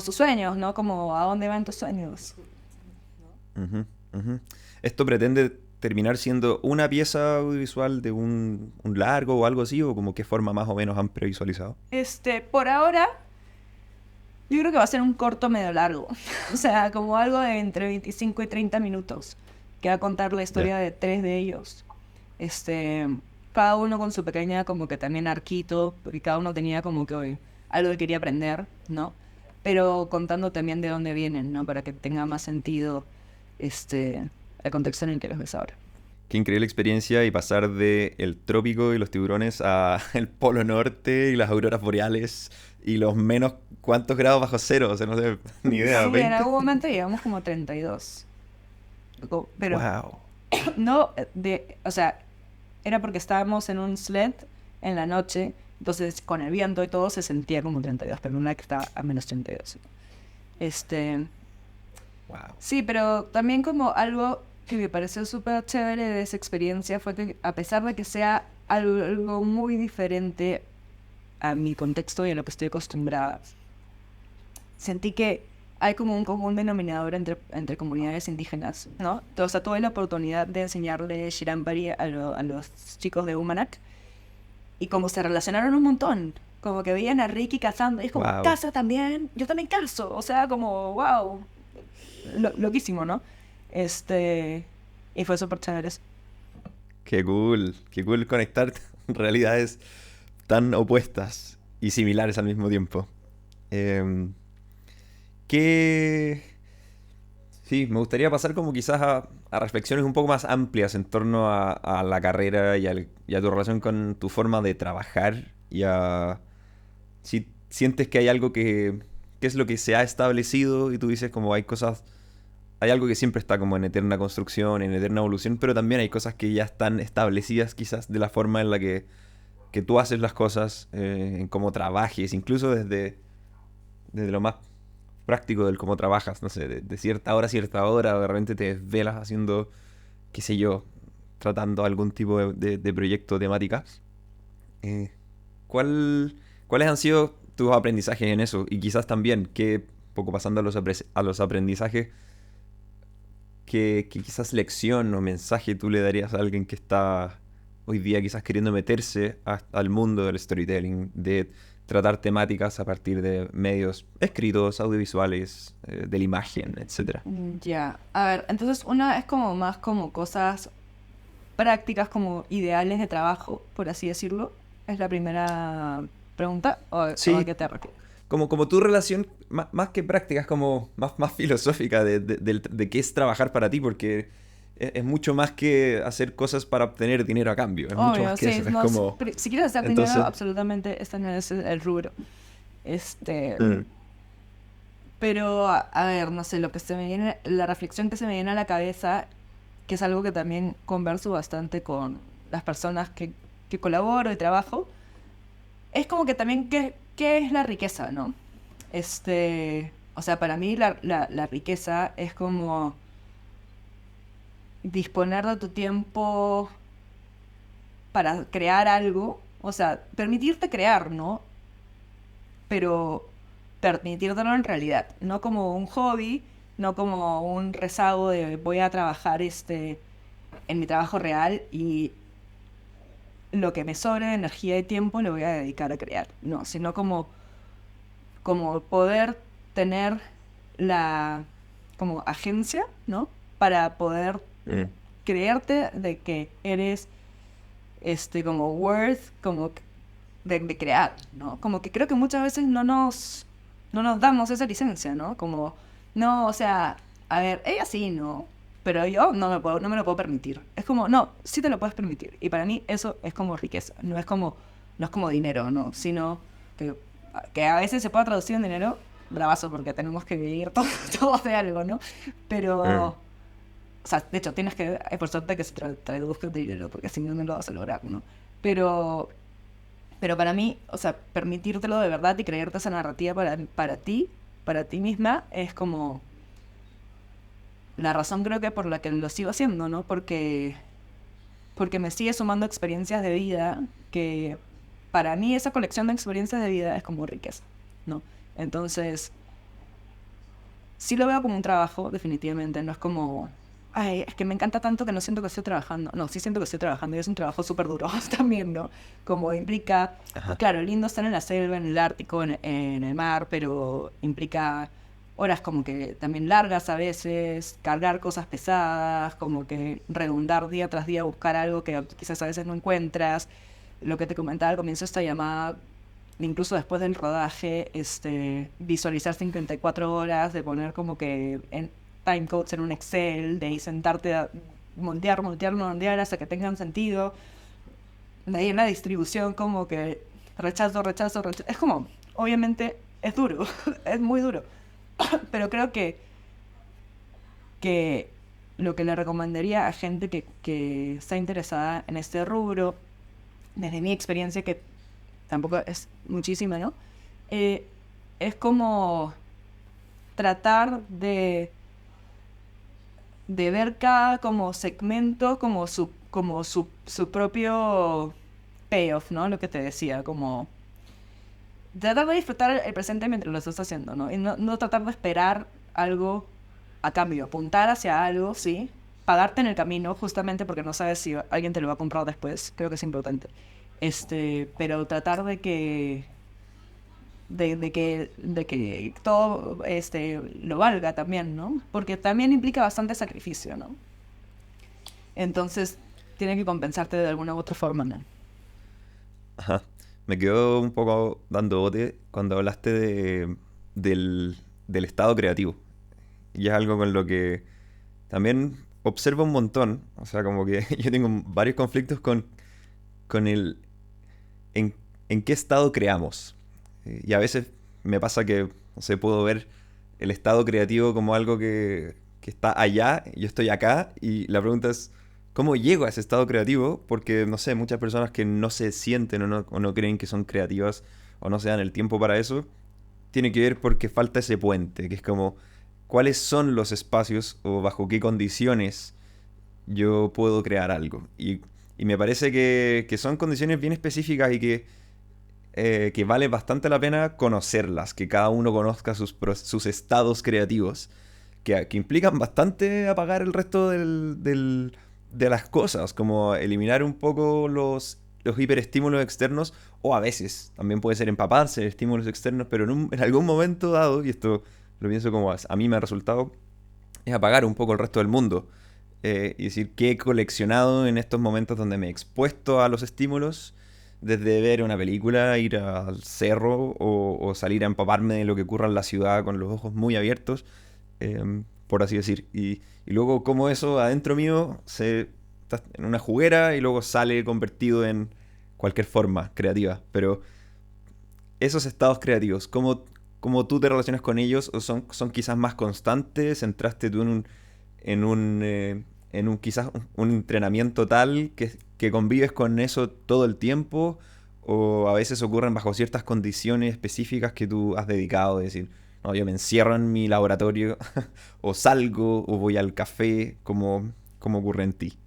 sus sueños, ¿no? Como a dónde van tus sueños. Ujú, ujú. ¿Esto pretende terminar siendo una pieza audiovisual de un largo o algo así? ¿O como qué forma más o menos han previsualizado? Por ahora, yo creo que va a ser un corto medio largo. O sea, como algo de entre 25 y 30 minutos. Que va a contar la Ya. historia de 3 de ellos. Este, cada uno con su pequeña como que también arquito, porque cada uno tenía como que hoy algo que quería aprender, ¿no? Pero contando también de dónde vienen, ¿no? Para que tenga más sentido el contexto en el que los ves ahora. Qué increíble experiencia y pasar de el trópico y los tiburones a el polo norte y las auroras boreales y los menos cuántos grados bajo cero, o sea, no sé, ni idea, Sí, en 20. algún momento llegamos como a 32. Pero Wow. no, o sea, era porque estábamos en un sled en la noche, entonces con el viento y todo se sentía como 32, pero no era que estaba a menos 32. Este, Wow. sí, pero también como algo que me pareció súper chévere de esa experiencia fue que a pesar de que sea algo muy diferente a mi contexto y a lo que estoy acostumbrada, sentí que hay como un común denominador entre comunidades indígenas, ¿no? O sea, tuve la oportunidad de enseñarle Shirampari a los chicos de Umanak y como se relacionaron un montón, como que veían a Ricky cazando y es como, Wow. ¿caza también? Yo también cazo, o sea, como, wow, loquísimo, ¿no? Y fue súper chévere eso. Qué cool conectar realidades tan opuestas y similares al mismo tiempo. Em, ¿Qué, Sí, me gustaría pasar como quizás a reflexiones un poco más amplias en torno a la carrera y a tu relación con tu forma de trabajar y a si sientes que hay algo que es lo que se ha establecido y tú dices como hay cosas, hay algo que siempre está como en eterna construcción, en eterna evolución, pero también hay cosas que ya están establecidas quizás de la forma en la que tú haces las cosas, en cómo trabajes, incluso desde lo más práctico del cómo trabajas, no sé, de cierta hora, de repente te desvelas haciendo, qué sé yo, tratando algún tipo de proyecto temática. Eh, ¿cuál, ¿Cuáles han sido tus aprendizajes en eso? Y quizás también, que poco pasando a a los aprendizajes, que quizás lección o mensaje tú le darías a alguien que está hoy día quizás queriendo meterse al mundo del storytelling, de tratar temáticas a partir de medios escritos, audiovisuales, de la imagen, etcétera. Ya, a ver, entonces una es como más como cosas prácticas, como ideales de trabajo, por así decirlo. Es la primera pregunta, o a Sí, qué te refieres. como tu relación, más que práctica, es como más filosófica de qué es trabajar para ti, porque es mucho más que hacer cosas para obtener dinero a cambio, es mucho más Obvio, que sí, eso, es no, como... si quieres hacer dinero, Entonces... absolutamente este no es el rubro. Este, Mm, pero a ver, no sé, lo que se me viene, la reflexión que se me viene a la cabeza, que es algo que también converso bastante con las personas que colaboro y trabajo, es como que también qué es la riqueza, ¿no? O sea, para mí la riqueza es como disponer de tu tiempo para crear algo, o sea, permitirte crear, ¿no? Pero permitírtelo en realidad, no como un hobby, no como un rezago de voy a trabajar en mi trabajo real y lo que me sobre de energía y tiempo lo voy a dedicar a crear, no, sino como poder tener la como agencia, ¿no? Para poder mm, creerte de que eres como worth, como de crear, ¿no? Como que creo que muchas veces no nos damos esa licencia, ¿no? Como, no, o sea, a ver, ella sí, ¿no? Pero yo no me lo puedo permitir. Es como, no, sí te lo puedes permitir. Y para mí eso es como riqueza, no es como dinero, ¿no? Sino que a veces se puede traducir en dinero, bravazo, porque tenemos que vivir todo de algo, ¿no? Pero, Eh, o sea, de hecho, tienes que esforzarte que se traduzca en dinero, porque si no, no lo vas a lograr, ¿no? Pero, pero para mí, o sea, permitírtelo de verdad y creerte esa narrativa para ti misma, es como la razón creo que por la que lo sigo haciendo, ¿no? Porque me sigue sumando experiencias de vida que para mí esa colección de experiencias de vida es como riqueza, ¿no? Entonces, sí lo veo como un trabajo, definitivamente, no es como, ay, es que me encanta tanto que no siento que estoy trabajando. No, sí siento que estoy trabajando y es un trabajo súper duro también, ¿no? Como implica, ajá. claro, lindo estar en la selva, en el Ártico, en el mar, pero implica horas como que también largas a veces, cargar cosas pesadas, como que redundar día tras día, buscar algo que quizás a veces no encuentras. Lo que te comentaba al comienzo de esta llamada, incluso después del rodaje, visualizar 54 horas, de poner como que en timecodes en un Excel, de ahí sentarte a moldear hasta que tengan sentido. De ahí en la distribución como que rechazo. Es como, obviamente, es duro, es muy duro. Pero creo que lo que le recomendaría a gente que está interesada en este rubro, desde mi experiencia, que tampoco es muchísima, ¿no? Eh, es como tratar de ver cada como segmento como su propio payoff, ¿no? Lo que te decía, como tratar de disfrutar el presente mientras lo estás haciendo, ¿no? Y no tratar de esperar algo a cambio, apuntar hacia algo, sí, pagarte en el camino, justamente porque no sabes si alguien te lo va a comprar después, creo que es importante. Pero tratar de que todo lo valga también, ¿no? Porque también implica bastante sacrificio, ¿no? Entonces, tiene que compensarte de alguna u otra forma, ¿no? Ajá. Me quedó un poco dando bote cuando hablaste del estado creativo. Y es algo con lo que también observo un montón. O sea, como que yo tengo varios conflictos con el en, en qué estado creamos. Y a veces me pasa que, no sé, puedo ver el estado creativo como algo que está allá, y yo estoy acá, y la pregunta es, ¿cómo llego a ese estado creativo? Porque, no sé, muchas personas que no se sienten o no creen que son creativas o no se dan el tiempo para eso, tiene que ver porque falta ese puente, que es como, ¿cuáles son los espacios o bajo qué condiciones yo puedo crear algo? Y me parece que son condiciones bien específicas y que vale bastante la pena conocerlas, que cada uno conozca sus estados creativos, que implican bastante apagar el resto de las cosas, como eliminar un poco los hiperestímulos externos, o a veces también puede ser empaparse de estímulos externos, pero en algún momento dado, y esto lo pienso como a mí me ha resultado, es apagar un poco el resto del mundo. Y decir, qué he coleccionado en estos momentos donde me he expuesto a los estímulos, desde ver una película, ir al cerro o salir a empaparme de lo que ocurra en la ciudad con los ojos muy abiertos, por así decir. Y luego cómo eso adentro mío se está en una juguera y luego sale convertido en cualquier forma creativa. Pero esos estados creativos, ¿cómo tú te relacionas con ellos? ¿O son quizás más constantes? ¿Entraste tú en un quizás un entrenamiento tal que convives con eso todo el tiempo? ¿O a veces ocurren bajo ciertas condiciones específicas que tú has dedicado? Es decir, no, yo me encierro en mi laboratorio, o salgo, o voy al café, como ocurre en ti.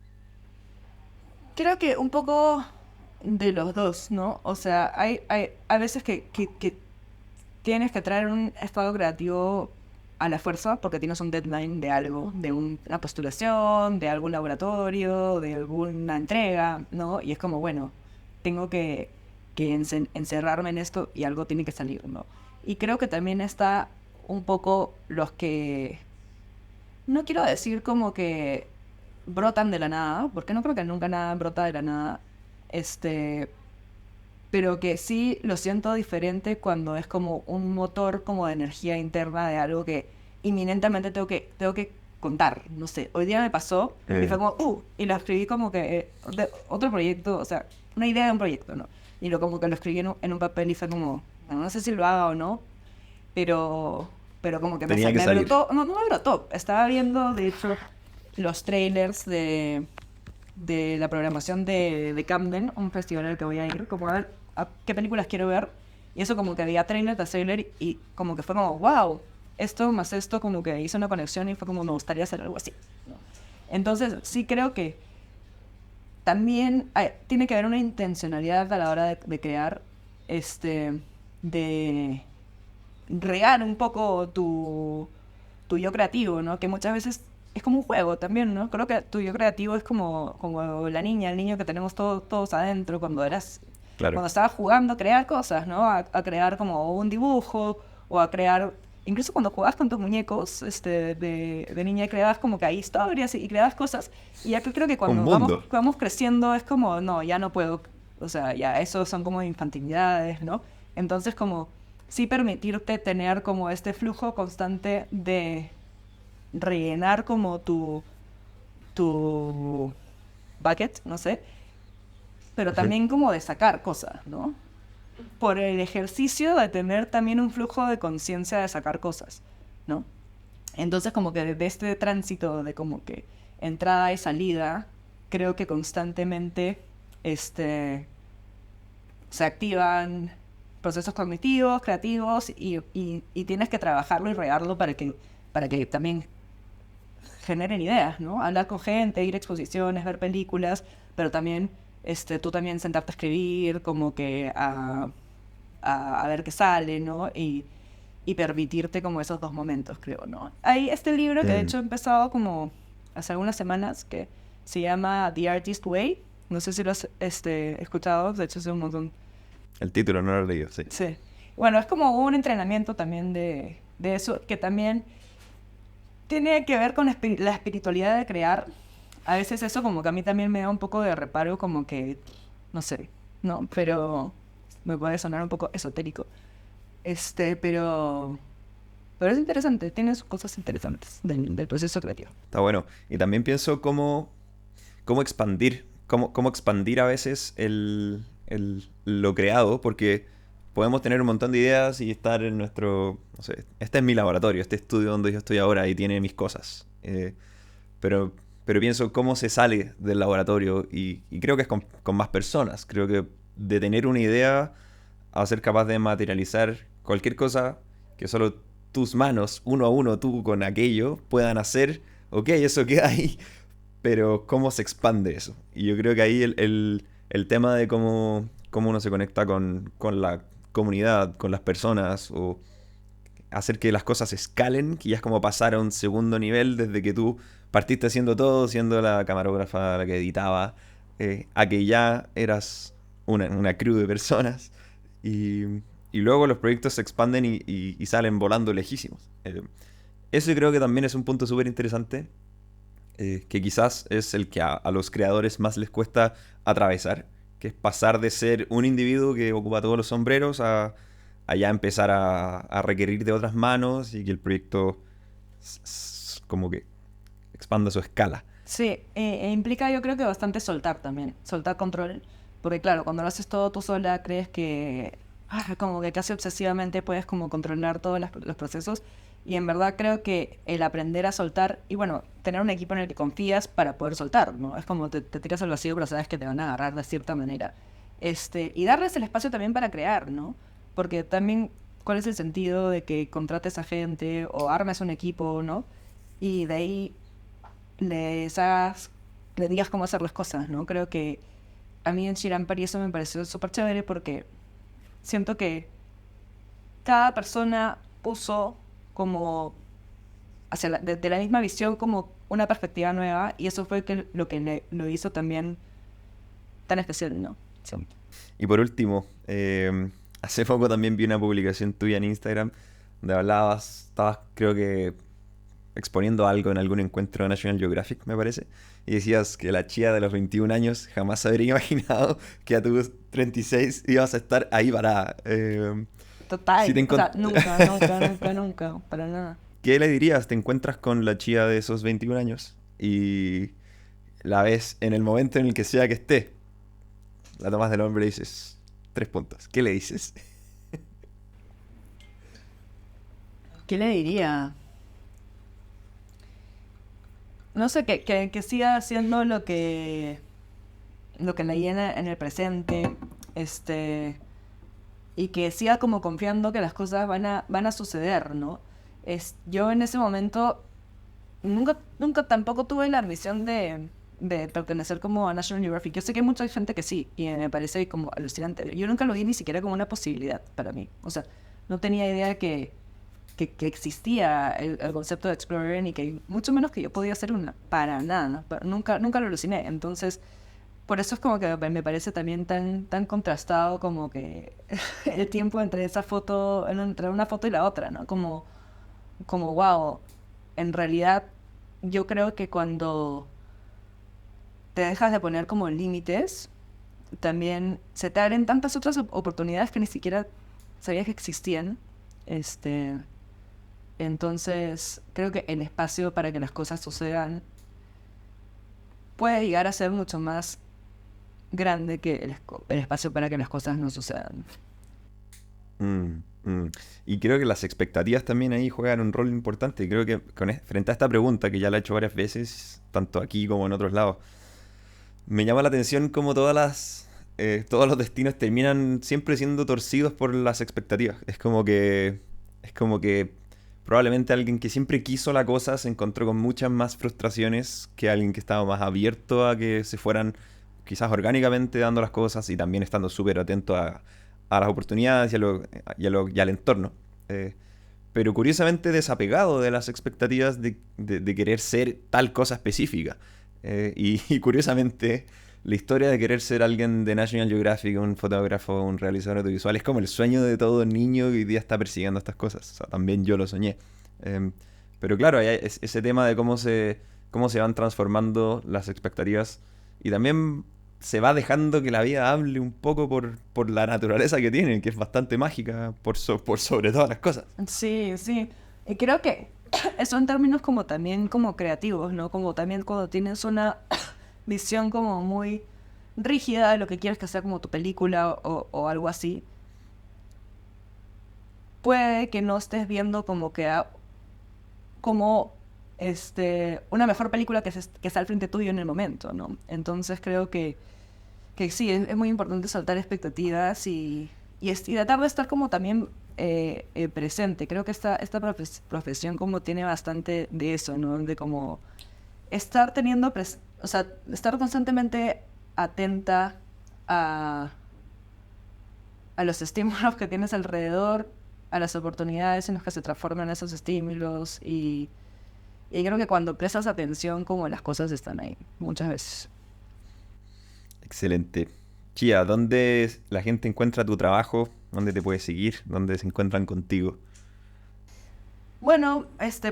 Creo que un poco de los dos, ¿no? O sea, hay veces que tienes que traer un estado creativo a la fuerza porque tienes un deadline de algo, de una postulación, de algún laboratorio, de alguna entrega, ¿no? Y es como, bueno, tengo que encerrarme en esto y algo tiene que salir, ¿no? Y creo que también está un poco los que, no quiero decir como que brotan de la nada, porque no creo que nunca nada brota de la nada, Pero que sí lo siento diferente cuando es como un motor como de energía interna de algo que inminentemente tengo que contar. No sé, hoy día me pasó y fue como, y lo escribí como que de otro proyecto, o sea, una idea de un proyecto, ¿no? Y lo como que lo escribí en un papel y fue como, bueno, no sé si lo haga o no, pero, pero como que Tenía que me salir. brotó, no me brotó, estaba viendo, de hecho, los trailers de la programación de Camden, un festival al que voy a ir, como a ver qué películas quiero ver. Y eso como que había trailer tras trailer y como que fue como, wow, esto más esto como que hizo una conexión y fue como, me gustaría hacer algo así, ¿no? Entonces sí creo que también tiene que haber una intencionalidad a la hora de crear, de regar un poco tu yo creativo, ¿no? Que muchas veces es como un juego también, ¿no? Creo que tu yo creativo es como la niña, el niño que tenemos todos adentro Claro. cuando estabas jugando a crear cosas, ¿no? A crear como un dibujo o a crear, incluso cuando jugabas con tus muñecos de niña, creabas como que hay historias y creabas cosas. Y ya que creo que Un cuando mundo. vamos creciendo es como, no, ya no puedo, o sea, ya eso son como infantilidades, ¿no? Entonces como sí permitirte tener como este flujo constante de rellenar como tu bucket, no sé, pero Ujú. también como de sacar cosas, ¿no? Por el ejercicio de tener también un flujo de conciencia de sacar cosas, ¿no? Entonces como que desde este tránsito de como que entrada y salida, creo que constantemente se activan procesos cognitivos, creativos y tienes que trabajarlo y regarlo para que también generen ideas, ¿no? Hablar con gente, ir a exposiciones, ver películas, pero también tú también sentarte a escribir, como que a ver qué sale, ¿no? Y permitirte como esos dos momentos, creo, ¿no? Hay este libro que de Eh, hecho he empezado como hace algunas semanas que se llama The Artist Way. No sé si lo has escuchado, de hecho es un montón. el título no lo he leído, sí. Sí. Bueno, es como un entrenamiento también de eso, que también tiene que ver con la espiritualidad de crear. A veces eso como que a mí también me da un poco de reparo, como que, no sé, no, pero me puede sonar un poco esotérico. Pero es interesante, tiene sus cosas interesantes del proceso creativo. Está bueno. Y también pienso cómo expandir, cómo expandir a veces lo creado, porque podemos tener un montón de ideas y estar en nuestro, no sé, este es mi laboratorio, este estudio donde yo estoy ahora y tiene mis cosas. Pero, pero pienso cómo se sale del laboratorio y creo que es con más personas. Creo que de tener una idea a ser capaz de materializar cualquier cosa que solo tus manos, uno a uno, tú con aquello, puedan hacer, ok, eso queda ahí, pero cómo se expande eso. Y yo creo que ahí el tema de cómo uno se conecta con la comunidad, con las personas, o hacer que las cosas escalen, que ya es como pasar a un segundo nivel desde que tú partiste haciendo todo, siendo la camarógrafa la que editaba, a que ya eras una crew de personas y, y luego los proyectos se expanden y salen volando lejísimos. Eso creo que también es un punto súper interesante, que quizás es el que a los creadores más les cuesta atravesar, que es pasar de ser un individuo que ocupa todos los sombreros a ya empezar a requerir de otras manos y que el proyecto como que expanda su escala. Sí, implica yo creo que bastante soltar también, soltar control, porque claro, cuando lo haces todo tú sola crees que como que casi obsesivamente puedes como controlar todos los procesos y en verdad creo que el aprender a soltar y bueno, tener un equipo en el que confías para poder soltar, ¿no? Es como te tiras al vacío pero sabes que te van a agarrar de cierta manera. Y darles el espacio también para crear, ¿no? Porque también, ¿cuál es el sentido de que contrates a gente o armes un equipo, ¿no? Y de ahí les hagas, le digas cómo hacer las cosas, ¿no? Creo que a mí en Shirampari eso me pareció súper chévere porque siento que cada persona puso como desde la misma visión como una perspectiva nueva y eso fue lo que lo hizo también tan especial, ¿no? Sí. Y por último, hace poco también vi una publicación tuya en Instagram donde hablabas, estabas creo que exponiendo algo en algún encuentro de National Geographic, me parece, y decías que la chía de los 21 años jamás se habría imaginado que a tus 36 ibas a estar ahí parada. Si Total, te o sea, encont- nunca, nunca, nunca, nunca, para nada. ¿Qué le dirías? Te encuentras con la chía de esos 21 años y la ves en el momento en el que sea que esté. La tomas del hombro y dices, 3 puntos. ¿Qué le dices? ¿Qué le diría? No sé, que siga haciendo lo que le llena en el presente, y que siga como confiando que las cosas van a suceder, ¿no? Yo en ese momento nunca tampoco tuve la ambición de pertenecer como a National Geographic. Yo sé que hay mucha gente que sí, y me parece como alucinante. Yo nunca lo vi ni siquiera como una posibilidad para mí. O sea, no tenía idea que existía el concepto de Explorer y que mucho menos que yo podía hacer una, para nada, ¿no? Pero nunca lo aluciné. Entonces, por eso es como que me parece también tan contrastado como que el tiempo entre esa foto, entre una foto y la otra, ¿no? Como wow, en realidad yo creo que cuando te dejas de poner como límites, también se te abren tantas otras oportunidades que ni siquiera sabías que existían. Este, entonces, creo que el espacio para que las cosas sucedan puede llegar a ser mucho más grande que el espacio para que las cosas no sucedan. Mm, mm. Y creo que las expectativas también ahí juegan un rol importante. Y creo que frente a esta pregunta, que ya la he hecho varias veces, tanto aquí como en otros lados, me llama la atención cómo todos los destinos terminan siempre siendo torcidos por las expectativas. Es como que probablemente alguien que siempre quiso la cosa se encontró con muchas más frustraciones que alguien que estaba más abierto a que se fueran quizás orgánicamente dando las cosas y también estando súper atento a las oportunidades y al entorno. Eh, pero curiosamente desapegado de las expectativas de querer ser tal cosa específica. Y curiosamente, la historia de querer ser alguien de National Geographic, un fotógrafo, un realizador audiovisual, es como el sueño de todo niño que hoy día está persiguiendo estas cosas. O sea, también yo lo soñé. Eh, pero claro, hay ese tema de cómo se van transformando las expectativas y también se va dejando que la vida hable un poco por la naturaleza que tiene, que es bastante mágica por sobre todas las cosas. Sí, sí. Y creo que eso en términos como también como creativos, ¿no? Como también cuando tienes una visión como muy rígida de lo que quieres que sea como tu película o algo así, puede que no estés viendo como que como una mejor película que está al frente tuyo en el momento, ¿no? Entonces creo que sí, es muy importante saltar expectativas y tratar de estar como también presente. Creo que esta profesión como tiene bastante de eso, ¿no? De como estar o sea, estar constantemente atenta a, a los estímulos que tienes alrededor, a las oportunidades en las que se transforman esos estímulos y creo que cuando prestas atención como las cosas están ahí, muchas veces. Excelente. Chía, ¿dónde la gente encuentra tu trabajo? ¿Dónde te puede seguir? ¿Dónde se encuentran contigo? Bueno,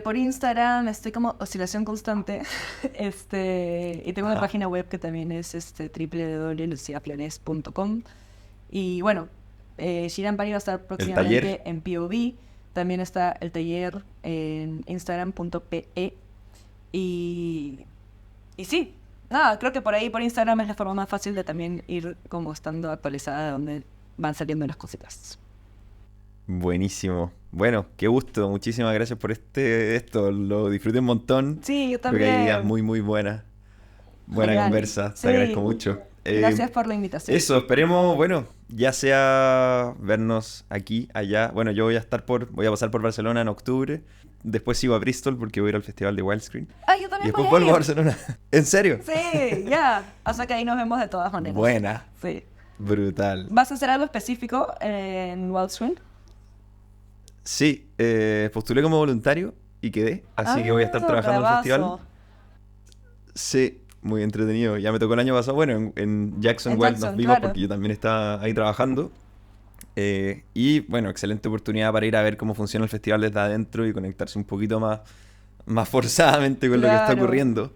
por Instagram estoy como oscilación constante, y tengo una Ajá. página web que también es www.luciaflanes.com y bueno, Shiran Pari va a estar El taller. próximamente en POV, también está el taller en instagram.pe y, y sí, nada, creo que por ahí por Instagram es la forma más fácil de también ir como estando actualizada de donde van saliendo las cositas. Buenísimo. Bueno, qué gusto. Muchísimas gracias por esto. Lo disfruté un montón. Sí, yo Creo que hay ideas también. muy, muy buenas. Buena Genial. conversa. Te agradezco Sí, mucho. gracias por la invitación. Eso, esperemos, bueno, ya sea vernos aquí, allá. Bueno, yo voy a pasar por Barcelona en octubre. Después sigo a Bristol porque voy a ir al festival de Wildscreen. Ay, yo Y también voy después a vuelvo a ir. Barcelona. ¿En serio? Sí, ya. O sea que ahí nos vemos de todas maneras. Buena. Sí. Brutal. ¿Vas a hacer algo específico en Wildstream? Sí, postulé como voluntario y quedé. Así que voy a estar Ah, trabajando en el festival. bravazo. Sí, muy entretenido. Ya me tocó el año pasado. Bueno, en Jackson En Well nos Jackson, vimos claro. porque yo también estaba ahí trabajando. Y bueno, excelente oportunidad para ir a ver cómo funciona el festival desde adentro y conectarse un poquito más más forzadamente con lo que está Claro. ocurriendo.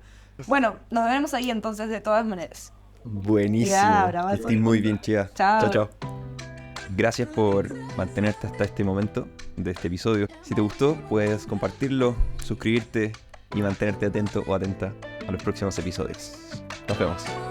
Bueno, nos veremos ahí entonces de todas maneras. Buenísimo. Ya, bravazo. Que estés muy bien, Chía. Chao. Chao, chao. Gracias por mantenerte hasta este momento de este episodio. Si te gustó, puedes compartirlo, suscribirte y mantenerte atento o atenta a los próximos episodios. Nos vemos.